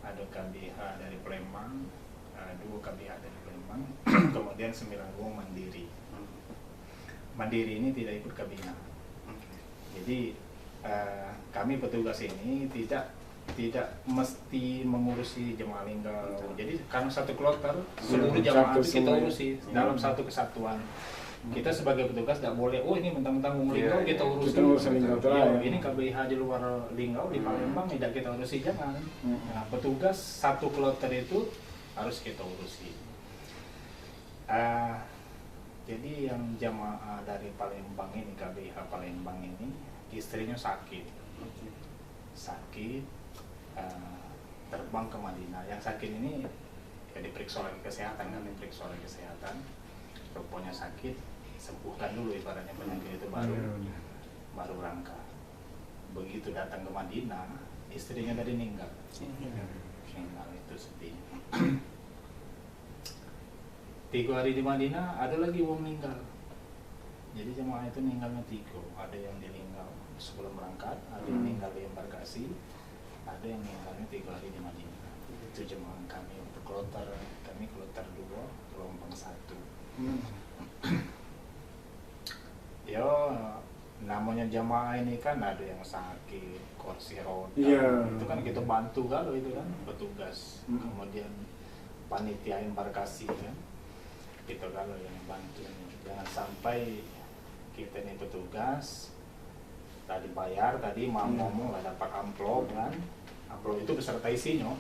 ada KBH dari Palembang, 2 KBH dari Palembang, kemudian 9 wong mandiri. Mandiri ini tidak ikut KBH. Jadi kami petugas ini tidak mesti mengurusi jemaah Linggau. Jadi karena satu kloter seluruh jemaah itu kita urusi dalam satu kesatuan. Kita sebagai petugas tidak boleh, ini mentang-mentang Linggau kita urusi. Ini KBH di luar Linggau di Palembang tidak kita urusi, jangan. Nah, petugas satu kloter itu harus kita urusi. Jadi yang jamaah dari Palembang ini, KBH Palembang ini, istrinya sakit, terbang ke Madinah. Yang sakit ini ya diperiksa oleh kesehatan, rupanya sakit, sembuhkan dulu ibaratnya penyakit itu baru berangkat. Begitu datang ke Madinah, istrinya tadi meninggal. Itu sedih. 3 hari di Madinah ada lagi yang meninggal. Jadi jemaah itu meninggalnya 3. Ada yang meninggal sebelum berangkat, ada yang meninggal di embarkasi, ada yang meninggalnya 3 hari di Madinah. Itu jemaah kami untuk kloter 2, gelombang 1. Ya namanya jamaah ini kan ada yang sakit, kursi roda, itu kan kita bantu kalau itu kan petugas, kemudian panitia embarkasi kan, kita kalau yang bantu. Jangan sampai kita ini petugas tadi bayar, tadi mau ngomong lah dapat amplop kan, amplop itu beserta isinya.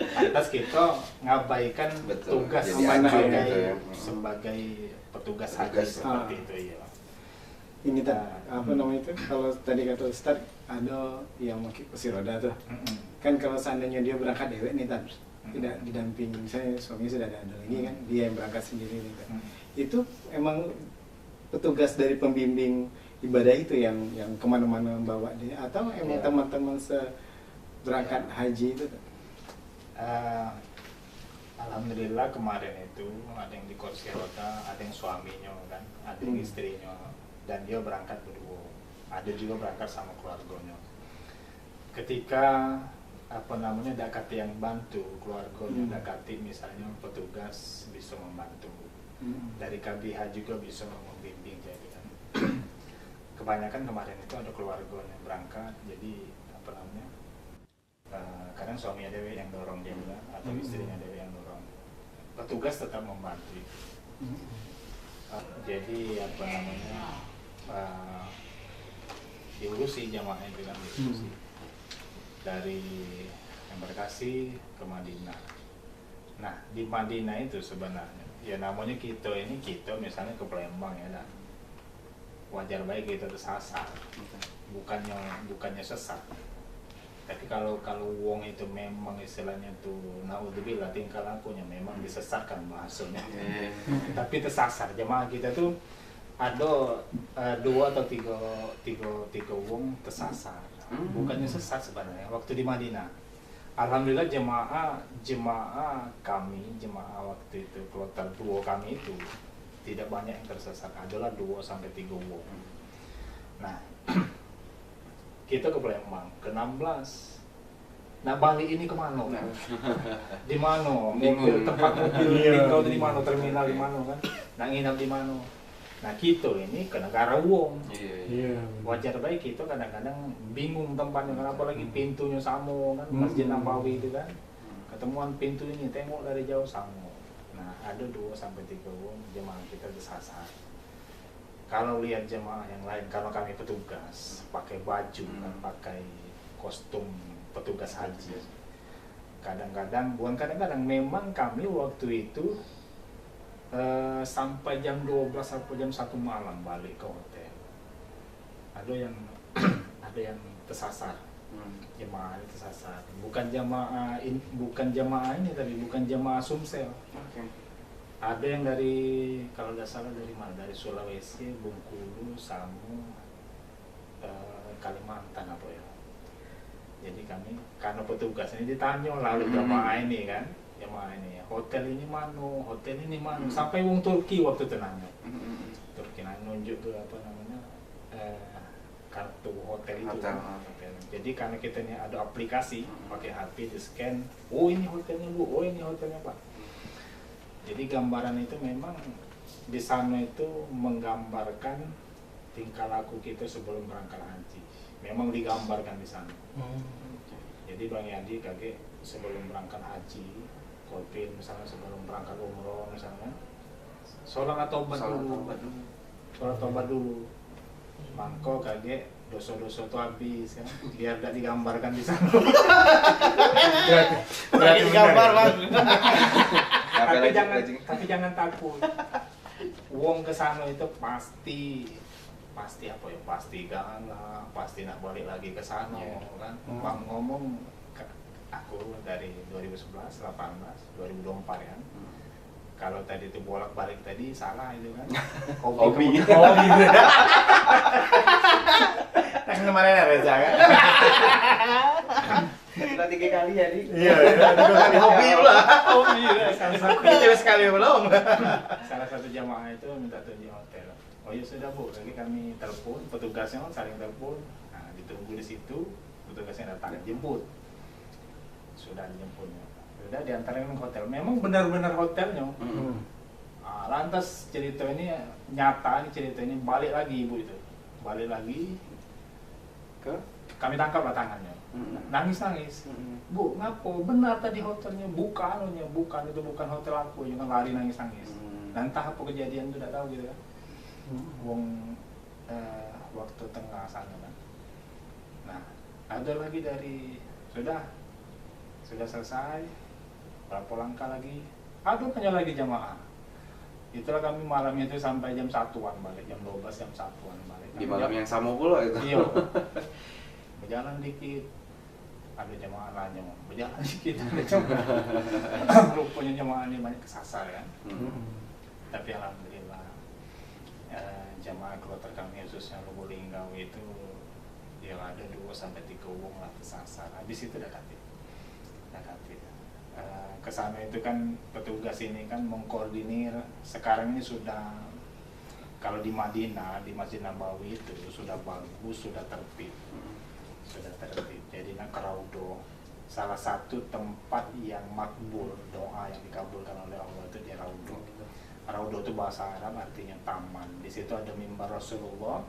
Lantas kita ngabaikan tugas sebagai petugas haji seperti itu ya. Ini apa namanya itu, kalau tadi kata Ustaz ada yang pakai kursi roda tuh. Kan kalau seandainya dia berangkat dewek nih Tan, tidak didampingi, misalnya suaminya sudah ada lagi kan, dia yang berangkat sendiri nih Tan. Itu emang petugas dari pembimbing ibadah itu yang kemana-mana membawa dia, atau emang teman-teman berangkat haji itu Tan? Alhamdulillah kemarin itu ada yang di kursi roda, ada yang suaminya kan, ada yang istrinya, dan dia berangkat berdua. Ada juga berangkat sama keluarganya. Ketika dakati yang bantu keluarganya, dakati misalnya petugas bisa membantu, dari KBH juga bisa membimbing. Jadi kan kebanyakan kemarin itu ada keluarganya berangkat, jadi kadang suaminya dewe yang dorong dia juga, atau istrinya dewe yang dorong, petugas tetap membantu. Jadi diurusi jamaah itu kan, diurusi dari embarkasi ke Madinah. Nah di Madinah itu sebenarnya ya namanya kita misalnya ke Palembang ya, nah, wajar baik kita tersasar, bukannya sesat. Tapi kalau wong itu memang istilahnya tuh naudzubillah tingkah lakunya memang disesatkan bahasanya. Tapi tersasar. Jemaah kita tuh ada 2 atau 3 wong tersasar. Bukannya sesat sebenarnya. Waktu di Madinah, alhamdulillah jemaah waktu itu kloter 2 kami itu tidak banyak yang tersesat. Adalah 2 sampai 3 wong. Nah, kita ke Palembang, ke 16. Nah balik ini kemana? Di mana? Tempat mobil tinggal di mana? Terminal di mana kan? Nah nginap di mana? Nah kita ini ke negara wong. Wajar baik kita kadang-kadang bingung tempatnya, kenapa lagi pintunya sama kan? Masjid Nabawi itu kan? Ketemuan pintu ini, tengok dari jauh sama. Nah ada 2 sampai 3 wong jemaah kita disasar. Kalau lihat jemaah yang lain, karena kami petugas, pakai baju, kan, pakai kostum petugas haji. Kadang-kadang memang kami waktu itu sampai jam 12 atau jam 1 malam balik ke hotel. Ada yang tersasar, jemaah tersasar. Bukan jemaah ini tapi bukan jemaah Sumsel. Ada yang kalau nggak salah dari mana? Dari Sulawesi, Bengkulu, Samu, Kalimantan apa ya. Jadi kami karena petugas ini ditanya lalu jemaah ini kan, hotel ini mana, sampai wong Turki waktu itu nanya. Turki nunjuk tuh kartu hotel itu. Hotel. Jadi karena kita ini ada aplikasi pakai HP di scan, oh ini hotelnya Bu, oh ini hotelnya Pak. Jadi gambaran itu memang di sana itu menggambarkan tingkah laku kita sebelum berangkat haji. Memang digambarkan di sana. Jadi Bang Yadi kakek sebelum berangkat haji, Kopin misalnya sebelum berangkat umroh misalnya, sholat tobat dulu. Mangko kakek dosa-dosa tuh habis kan, biar tidak digambarkan di sana. Berarti gambar bang. Tapi jangan takut. Wong ke sana itu pasti apa ya, pasti galah, pasti nak balik lagi ke sana kan. Bang ngomong aku dari 2011, 18, 2024 kan. Kalau tadi itu bolak-balik tadi salah itu kan. Hobi. Yang kemarin Reza kan? Kita 3 kali ya, Dik. Iya, 2 kali hobi pula. Hobi lah. Itu sekali belum. Salah satu jamaah itu minta tuh di hotel. Oh ya sudah Bu, lagi kami telepon, petugasnya saling telepon. Nah, ditunggu di situ, petugasnya datang jemput. Sudah dijemputnya. Sudah diantarin ke hotel. Memang benar-benar hotelnya. Nah, lantas cerita ini nyata, cerita ini balik lagi ibu itu. Balik lagi ke kami tangkaplah tangannya. Nangis-nangis. Bu, ngapo? Benar tadi hotelnya bukan itu bukan hotel aku. Jangan lari nangis-nangis. Dan entah apa kejadian itu tidak tahu gitu kan. Wong waktu tengah sana kan. Nah, ada lagi dari sudah selesai. Berapa langkah lagi? Aduh, hanya lagi jamaah. Itulah kami malam itu sampai jam 1-an balik, jam 12 jam 1-an balik. Di malam yang sama pula itu. Iya. Berjalan dikit, ada jamaah lainnya mau berjalan dikit, ada jamaah. Rupanya jamaah ini banyak kesasar kan. Tapi alhamdulillah jamaah kloter kami khususnya Lubulingga itu yang ada 2-3 wong lah kesasar. Habis itu udah kati. Kesana itu kan petugas ini kan mengkoordinir. Sekarang ini sudah, kalau di Madinah, di Masjid Nabawi itu sudah bagus, sudah tertib. Jadi nak Raudo, salah satu tempat yang makbul, doa yang dikabulkan oleh Allah itu di Raudo. Raudo itu bahasa Arab artinya taman. Di situ ada mimbar Rasulullah.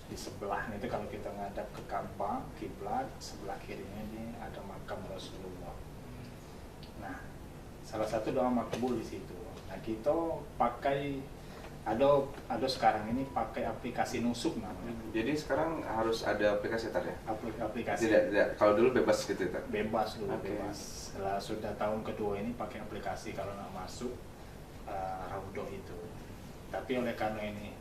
Di sebelah itu kalau kita ngadap ke Ka'bah, kiblat, sebelah kirinya ini ada makam Rasulullah. Nah, salah satu doa makbul di situ. Nah, kita pakai ada sekarang ini pakai aplikasi nusuk namanya. Jadi sekarang harus ada aplikasi tar ya? Aplikasi. Tidak. Kalau dulu bebas gitu tar. Bebas dulu, Okay. bebas. Setelah sudah tahun kedua ini pakai aplikasi kalau nak masuk Raudo itu. Tapi oleh karena ini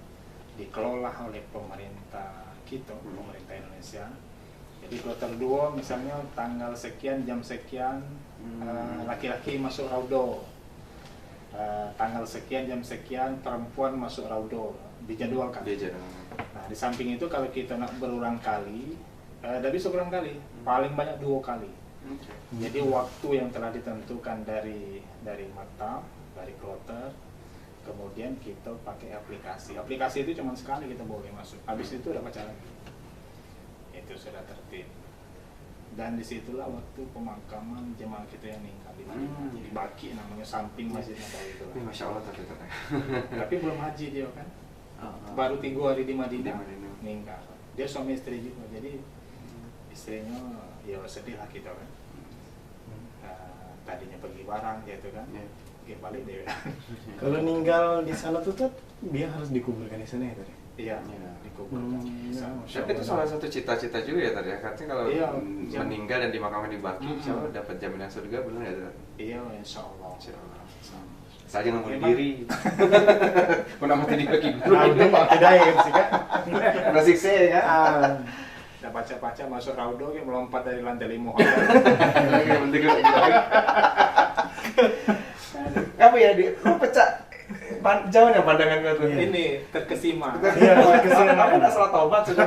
dikelola oleh pemerintah kita, pemerintah Indonesia. Jadi kloter 2 misalnya tanggal sekian, jam sekian, laki-laki masuk Raudo. Tanggal sekian, jam sekian, perempuan masuk Raudo. Dijadwalkan. Nah, di samping itu kalau kita nak berulang kali, tidak bisa berulang kali, paling banyak 2 kali. Jadi waktu yang telah ditentukan dari maktab, dari kloter, kemudian kita pakai aplikasi. Aplikasi itu cuma sekali kita boleh masuk. Habis itu udah baca lagi. Itu sudah tertib. Dan disitulah waktu pemakaman jemaah kita yang meninggal di Madinah. Jadi Baki namanya, samping Masjid Nabawi itu. Masya Allah tapi Tapi belum haji dia kan. Baru 3 hari di Madinah meninggal. Dia suami istri juga. Jadi istrinya ya sedih lah kita kan. Tadinya pergi barang gitu kan. Oke, balik deh. Kalau meninggal di sana tuh dia harus dikuburkan di sana ya tadi. Iya, dikuburkan. Tapi itu salah satu cita-cita juga ya tadi ya. Katanya kalau meninggal dan dimakamkan di Baki, insya Allah dapat jaminan surga, benar ya tadi? Iya, insya Allah. Saya jangan bunuh diri. Pernah mati di Baki. Raudo Pak Hidayah kan sih Kak. Masih saya ya kan? Udah baca-baca masuk Raudo, melompat dari lantai 5. Apa ya, lu pecah jauh ya pandangan gue tuh. Ini terkesima. Iya, terkesima. Kamu udah salah taubat sudah.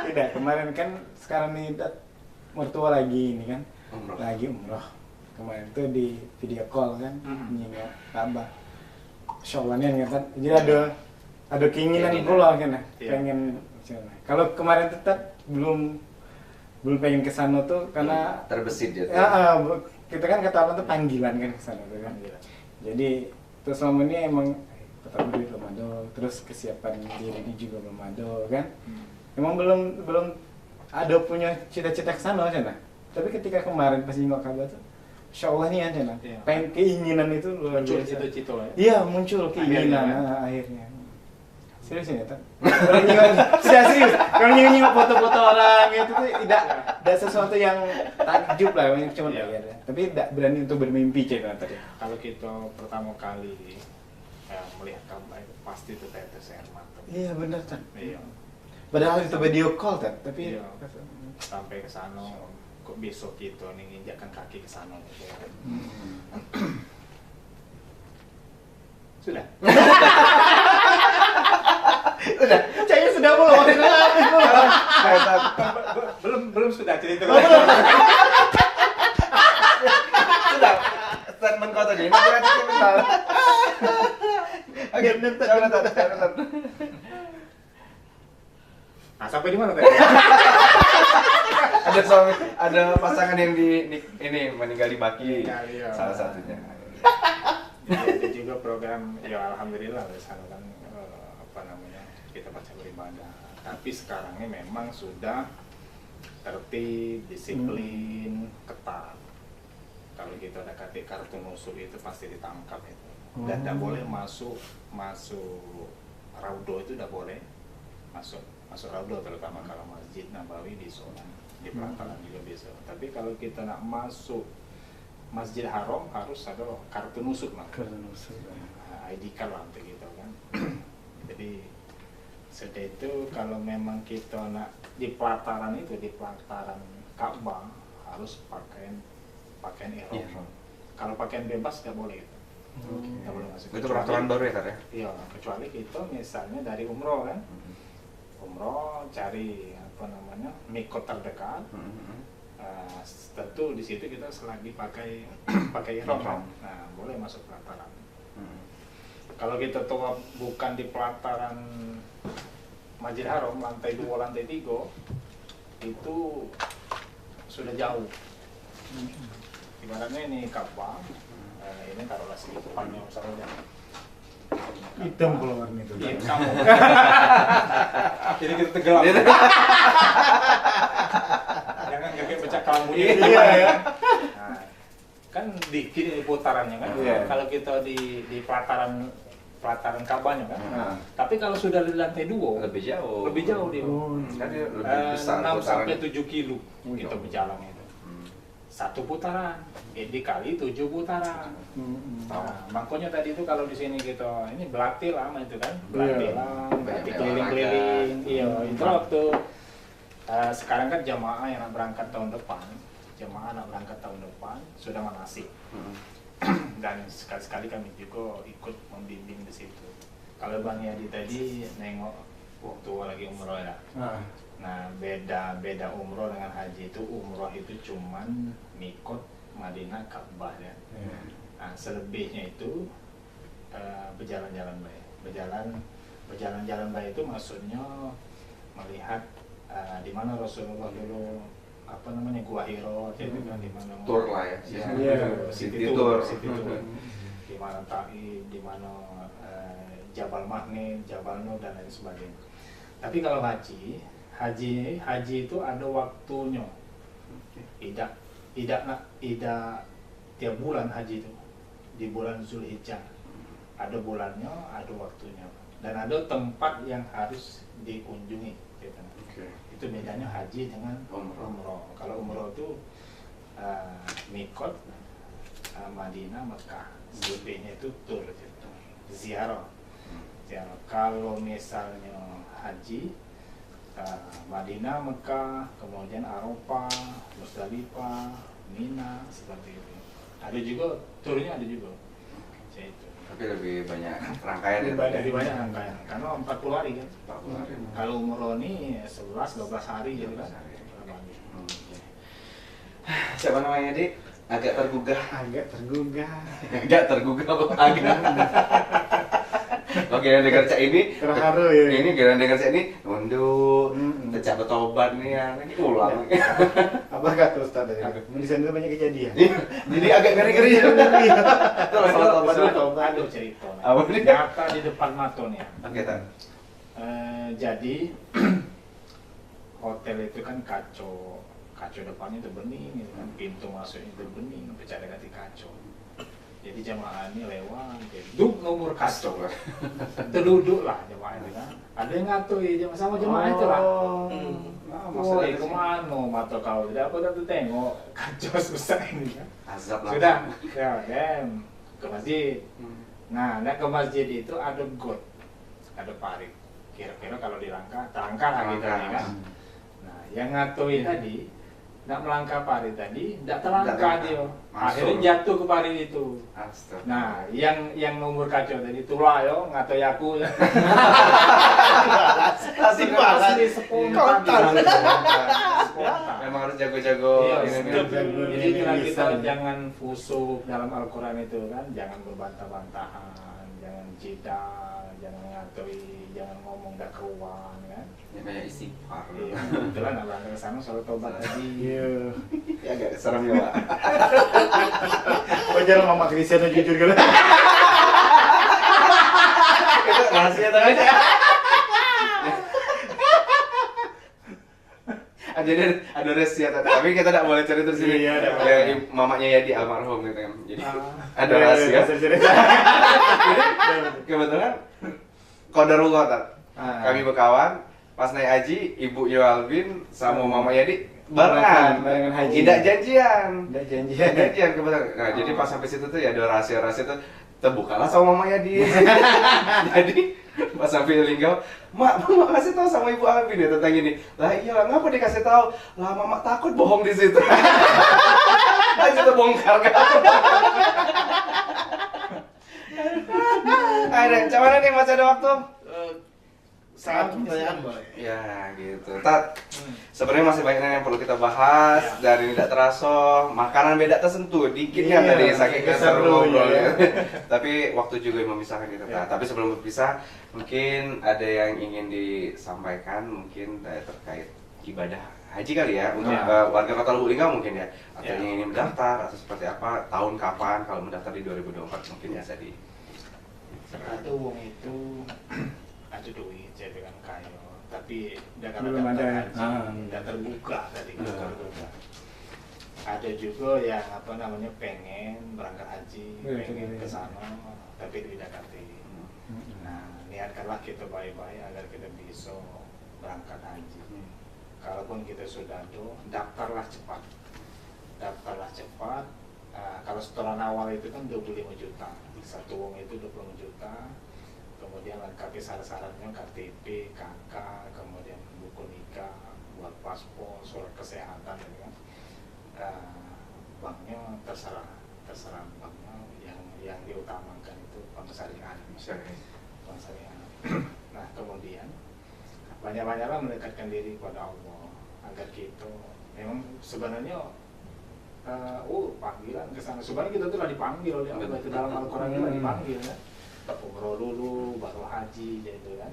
Tidak, kemarin kan sekarang nih mertua lagi ini kan. Umroh. Lagi umroh. Kemarin tuh di video call kan, nyinggung Ka'bah. Insyaallah nih kan. Jadi ada keinginan pula kan, pengen. Kalau kemarin tetap belum pengen ke sana tuh karena terbesit dia. Ya, kita kan kata orang tuh panggilan kan ke sana tuh kan. Jadi terus selama ini emang pertama duit belum ada, terus kesiapan diri ini juga belum ada kan. Emang belum ada punya cita-cita ke sana aja nah. Tapi ketika kemarin pas nengok Ka'bah tuh, insya Allah nih aja nah. Pengen keinginan itu luar muncul biasa. cita-cita ya. Iya muncul keinginan akhirnya. Serius ini, Tan? Kalau nyingok, sudah serius. Kalau nyingok foto-foto orang itu tuh tidak sesuatu yang takjub lah, yang cuma Iya. lihat. Tapi tidak berani untuk bermimpi cek tadi. Kalau kita pertama kali melihat Ka'bah itu pasti itu tetes air mata. Iya benar, Tan. Iya. Padahal itu video call, Tan. Tapi Iya. Sampai ke sana kok besok kita nih injakkan kaki ke sana gitu ya. Sudah. Kayaknya sudah belum maksudnya habis belum. belum sudah cerita. Sudah. Statement kau tadi. Ini berarti bentar. Oke, bentar. Nah, sampai di mana tadi? Ada pasangan yang ini meninggal di Baki. Iya. Salah satunya. Ada juga program ya alhamdulillah di sana kan kita baca beribadah. Tapi sekarang ini memang sudah tertib, disiplin, ketat. Kalau kita ada kartu nusuk itu pasti ditangkap itu. Dan tidak boleh masuk raudo itu tidak boleh masuk raudo, terutama kalau Masjid Nabawi di sana, di pelataran juga bisa. Tapi kalau kita nak masuk Masjid Haram harus ada kartu nusuk lah. ID card lah gitu kan. Jadi sudah itu kalau memang kita nak di pelataran Ka'bah harus pakaian ihram. Kalau pakaian bebas nggak boleh itu. Nggak boleh masuk. Itu peraturan baru ya, Tar ya? Iya, kecuali kita misalnya dari umroh kan. Umroh cari mikot terdekat. Tentu di situ kita selagi pakai ihram kan. Nah, boleh masuk pelataran. Kalau kita tawaf bukan di pelataran Masjid Haram, lantai 2, lantai 3 itu sudah jauh. Ibaratnya ini Ka'bah, ini taruhlah sedikit panjang misalnya. Hitam kalau warna itu. Iya, kamu. Jadi kita tenggelam. Jangan kayak pecah kelamunya. Iya ya. Nah, kan dikit ini putarannya kan. Iya. Kalau kita di pelataran Ka'bahnya kan. Nah. Tapi kalau sudah di lantai 2 Lebih jauh. lebih jauh dia. Kan dia lebih besar 6 sampai putarannya. 7 kilo kita berjalan itu. Satu putaran, dikali 7 putaran. Nah, makanya tadi itu kalau di sini kita ini berlatih lama itu kan, berlatih lah, berlatih keliling-keliling. Iya, itu waktu sekarang kan jamaah yang nak berangkat tahun depan sudah manasik. Dan sekali-sekali kami juga ikut membimbing di situ. Kalau Bang Yadi tadi nengok waktu lagi umroh ya. Nah, beda umroh dengan haji itu. Umroh itu cuman mikot Madinah Ka'bah ya. Nah, selebihnya itu berjalan-jalan baik. Berjalan-jalan baik itu maksudnya melihat di mana Rasulullah dulu Gua Hiro, jadi kan di mana Tour lah ya. City tour. Di mana Taif, di mana Jabal Mahnin, Jabal Nur dan lain sebagainya. Tapi kalau haji itu ada waktunya. Tidak tiap bulan haji itu. Di bulan Zulhijjah ada bulannya, ada waktunya. Dan ada tempat yang harus dikunjungi. Gitu. Itu bedanya haji dengan umroh. Kalau umroh itu mikot Madinah, Mekah. Selebihnya itu tur, gitu. Ziarah. Kalau misalnya haji Madinah, Mekah, kemudian Arafah, Musdalifah, Mina, seperti itu. Ada juga turnya, ada juga. Itu. Tapi lebih banyak rangkaian ya. Lebih banyak rangkaian karena 40 hari kan. 40 hari. Kalau umroh ini 11-12 hari gitu kan. Siapa namanya, Dik? Agak tergugah. Agak tergugah. Agak tergugah apa? Agak. Oke, dengar cak ini Terharu ya. Ini gara dengar cak ini nunduk, cak bertobat nih ya. Ini ulang. Apa kata Ustaz tadi? Di sana banyak kejadian. Jadi agak ngeri-ngeri. Ada cerita. Apa nih? Nyata di depan mata nih. Oke, Tan. Jadi hotel itu kan kacau depannya itu bening, gitu kan. Pintu masuknya itu bening, pecah ganti kacau. Jadi jamaah ini lewat, duduk nomor kacau, terduduk lah jamaah itu kan. ada yang ngatui sama jemaah itu lah. Nah, Woi, maksudnya kemana mata kau? Tidak apa tuh tengok kacau susah ini kan. azab lah. Sudah, ya kan ke masjid. Nah, ke masjid itu ada got, ada parit. Kira-kira kalau dilangkah, terangkah lah gitu ya kan. Nah, yang ngatui tadi, nak melangkah parit tadi, tidak terangkah dia. Akhirnya jatuh ke parit itu. Astaga. Nah, yang nomor kacau tadi tulah yo ngatoi aku. Asik banget. Asli spontan. Kontan. Spontan. Memang harus jago-jago Iya, ini nih. jago. jadi kita jangan fusuk dalam Al-Quran itu kan, jangan berbantah-bantahan, jangan jidal, jangan ngatoi, jangan ngomong gak keruan kan. Ya banyak istighfar. Iya, kebetulan abang ke sana selalu tobat tadi. Iya. Ya agak serem ya, Pak. Wajar Mama Kristiana jujur kan. Itu rahasia tuh aja. Ada rahasia tapi kita tidak boleh cerita di sini. Iya, tidak Ya, boleh. mamanya Yadi almarhum gitu kan. Jadi ada Iya, rahasia. cerita. Kebetulan qadarullah tak. Ah. Kami berkawan, pas naik haji, ibunya Albin sama mama Yadi Barengan barengan haji. tidak janjian. Tidak janji. Tidak janjian kebetulan. Nah, jadi pas sampai situ tuh ya ada rahasia-rahasia tuh terbukalah sama mama Yadi. Jadi pas sampai linggau, mak kasih tahu sama ibu Albin ya tentang ini. Lah iya, ngapa dikasih tahu? Lah mama takut bohong di situ. Aja terbongkar kan. Ayo, cuman nih masih ada waktu. Saat pertanyaan boleh. Ya gitu. Tat, sebenarnya masih banyak yang perlu kita bahas dari tidak terasa, makanan beda tersentuh dikit kan Iya, tadi saking kita seru seru, ngobrol ya. ya. Tapi waktu juga yang memisahkan kita. Tat. Tapi sebelum berpisah, mungkin ada yang ingin disampaikan mungkin terkait ibadah haji kali ya untuk warga Kota Lubuk Linggau mungkin ya, atau yang ingin mendaftar atau seperti apa, tahun kapan kalau mendaftar di 2024 mungkin bisa di. Satu wong itu ada duit saya dengan kayo, tapi udah kalau Belum daftar ada. haji udah terbuka tadi kan terbuka. Ada juga yang apa namanya pengen berangkat haji, pengen ke sana tapi tidak Jakarta. Nah, niatkanlah kita baik-baik agar kita bisa berangkat haji. Kalaupun kita sudah do, daftarlah cepat. Daftarlah cepat. Kalau setoran awal itu kan 25 juta. Satu wong itu 25 juta. Kemudian lengkapi syarat-syaratnya KTP, KK, kemudian buku nikah, buat paspor, surat kesehatan gitu kan. Banknya terserah banknya yang diutamakan itu bank syariah. Bank syariah. Nah, kemudian banyak-banyaklah mendekatkan diri kepada Allah agar kita memang sebenarnya panggilan ke sana. Sebenarnya kita tuh lah dipanggil oleh Allah itu dalam Al-Quran itu dipanggil kan. Umroh dulu, baru haji gitu kan.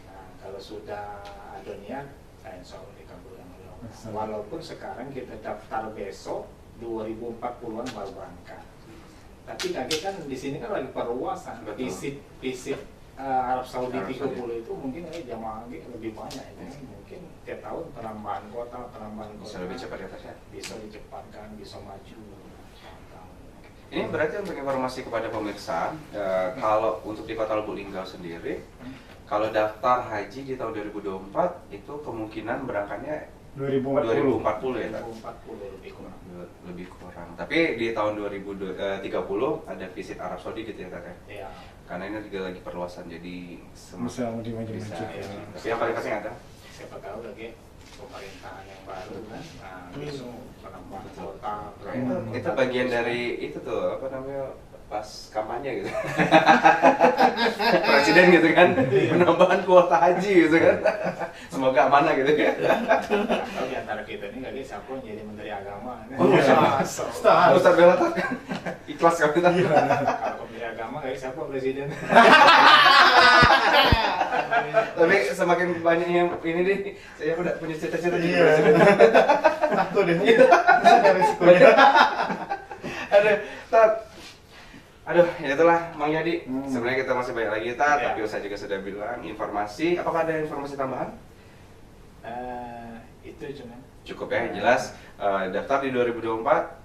Nah, kalau sudah ada niat, insya Allah dikabulkan oleh Allah. Walaupun sekarang kita daftar besok 2040-an baru berangkat. Tapi kaki kan di sini kan lagi perluasan, visit Arab Saudi 30 itu mungkin jamaah lebih banyak itu. Mungkin tiap tahun penambahan kota Bisa lebih cepat ya Pak ya? bisa dicepatkan, bisa maju. Ini berarti untuk informasi kepada pemirsa, kalau untuk di Kota Lubuk Linggau sendiri, kalau daftar haji di tahun 2024 itu kemungkinan berangkatnya 2040 ya Pak? 2040 lebih kurang. Lebih kurang. Tapi di tahun 2030 ada visit Arab Saudi gitu ya Kak ya? Iya. Karena ini juga lagi perluasan jadi Bisa dimaju-maju. bisa. Ya. Tapi yang paling penting ada Siapa tahu lagi pemerintahan yang baru kan, nah, besok penambahan kota, itu bagian dari itu tuh apa namanya pas kampanye gitu. Presiden gitu kan penambahan kuota haji gitu kan. Semoga amanah gitu ya. Kalau di antara kita ini nggak siapa yang jadi menteri agama. Oh, siapa? Ustaz Bella tak ikhlas kami tadi. Kalau menteri agama nggak siapa presiden. Tapi semakin banyak yang ini deh, saya udah punya cita-cita jadi Iya. presiden. Takut deh. Bisa ada resikonya. Aduh, ya itulah Mang Yadi. Hmm. Sebenarnya kita masih banyak lagi Ya. tapi Ustaz juga sudah bilang informasi. Apakah ada informasi tambahan? Itu cuman. Cukup ya, jelas daftar di 2024,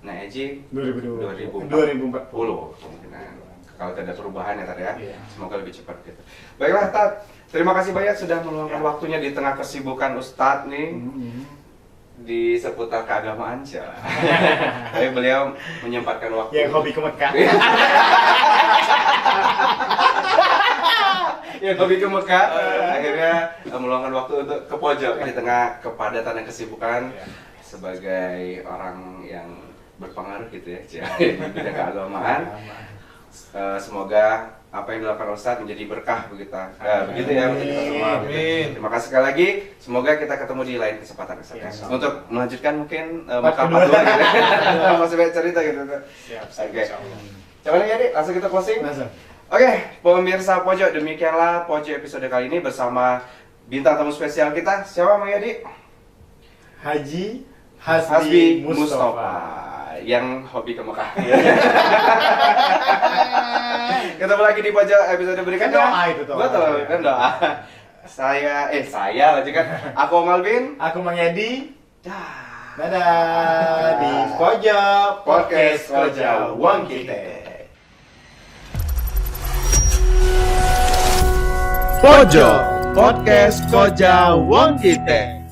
naik haji 2040 2040 kemungkinan. kalau tidak ada perubahan ya tadi ya. Iya. Semoga lebih cepat gitu. Baiklah Tad, terima kasih banyak sudah meluangkan waktunya di tengah kesibukan Ustadz nih di seputar keagamaan sih. Tapi beliau menyempatkan waktu. Yang hobi ke Mekah. Yang hobi ke Mekah, akhirnya meluangkan waktu untuk ke pojok di tengah kepadatan dan kesibukan sebagai orang yang berpengaruh gitu ya di bidang keagamaan. Semoga apa yang dilakukan Ustadz menjadi berkah begitu ya untuk kita semua. Amin. Terima kasih sekali lagi. Semoga kita ketemu di lain kesempatan Ustadz. Ya, Untuk melanjutkan mungkin Part Mekah kedua. part 2 gitu. Masih banyak cerita gitu. Siap, Oke. insyaallah. Coba lagi ya, Dik. Langsung kita closing. Langsung. Oke, pemirsa Pojok, demikianlah Pojok episode kali ini bersama bintang tamu spesial kita. Siapa Mang Yadi? Haji Hasbi Hasbi Mustafa yang hobi ke Mekah. Ketemu lagi di Pojok episode berikutnya. Kan doa itu tuh. Betul, kan doa. Saya lanjutkan. Aku Om Alvin. Aku Mang Yadi. Dah. Dadah di Pojok Podcast Koja Wong Kite. Pojok Podcast Koja Wong Kite.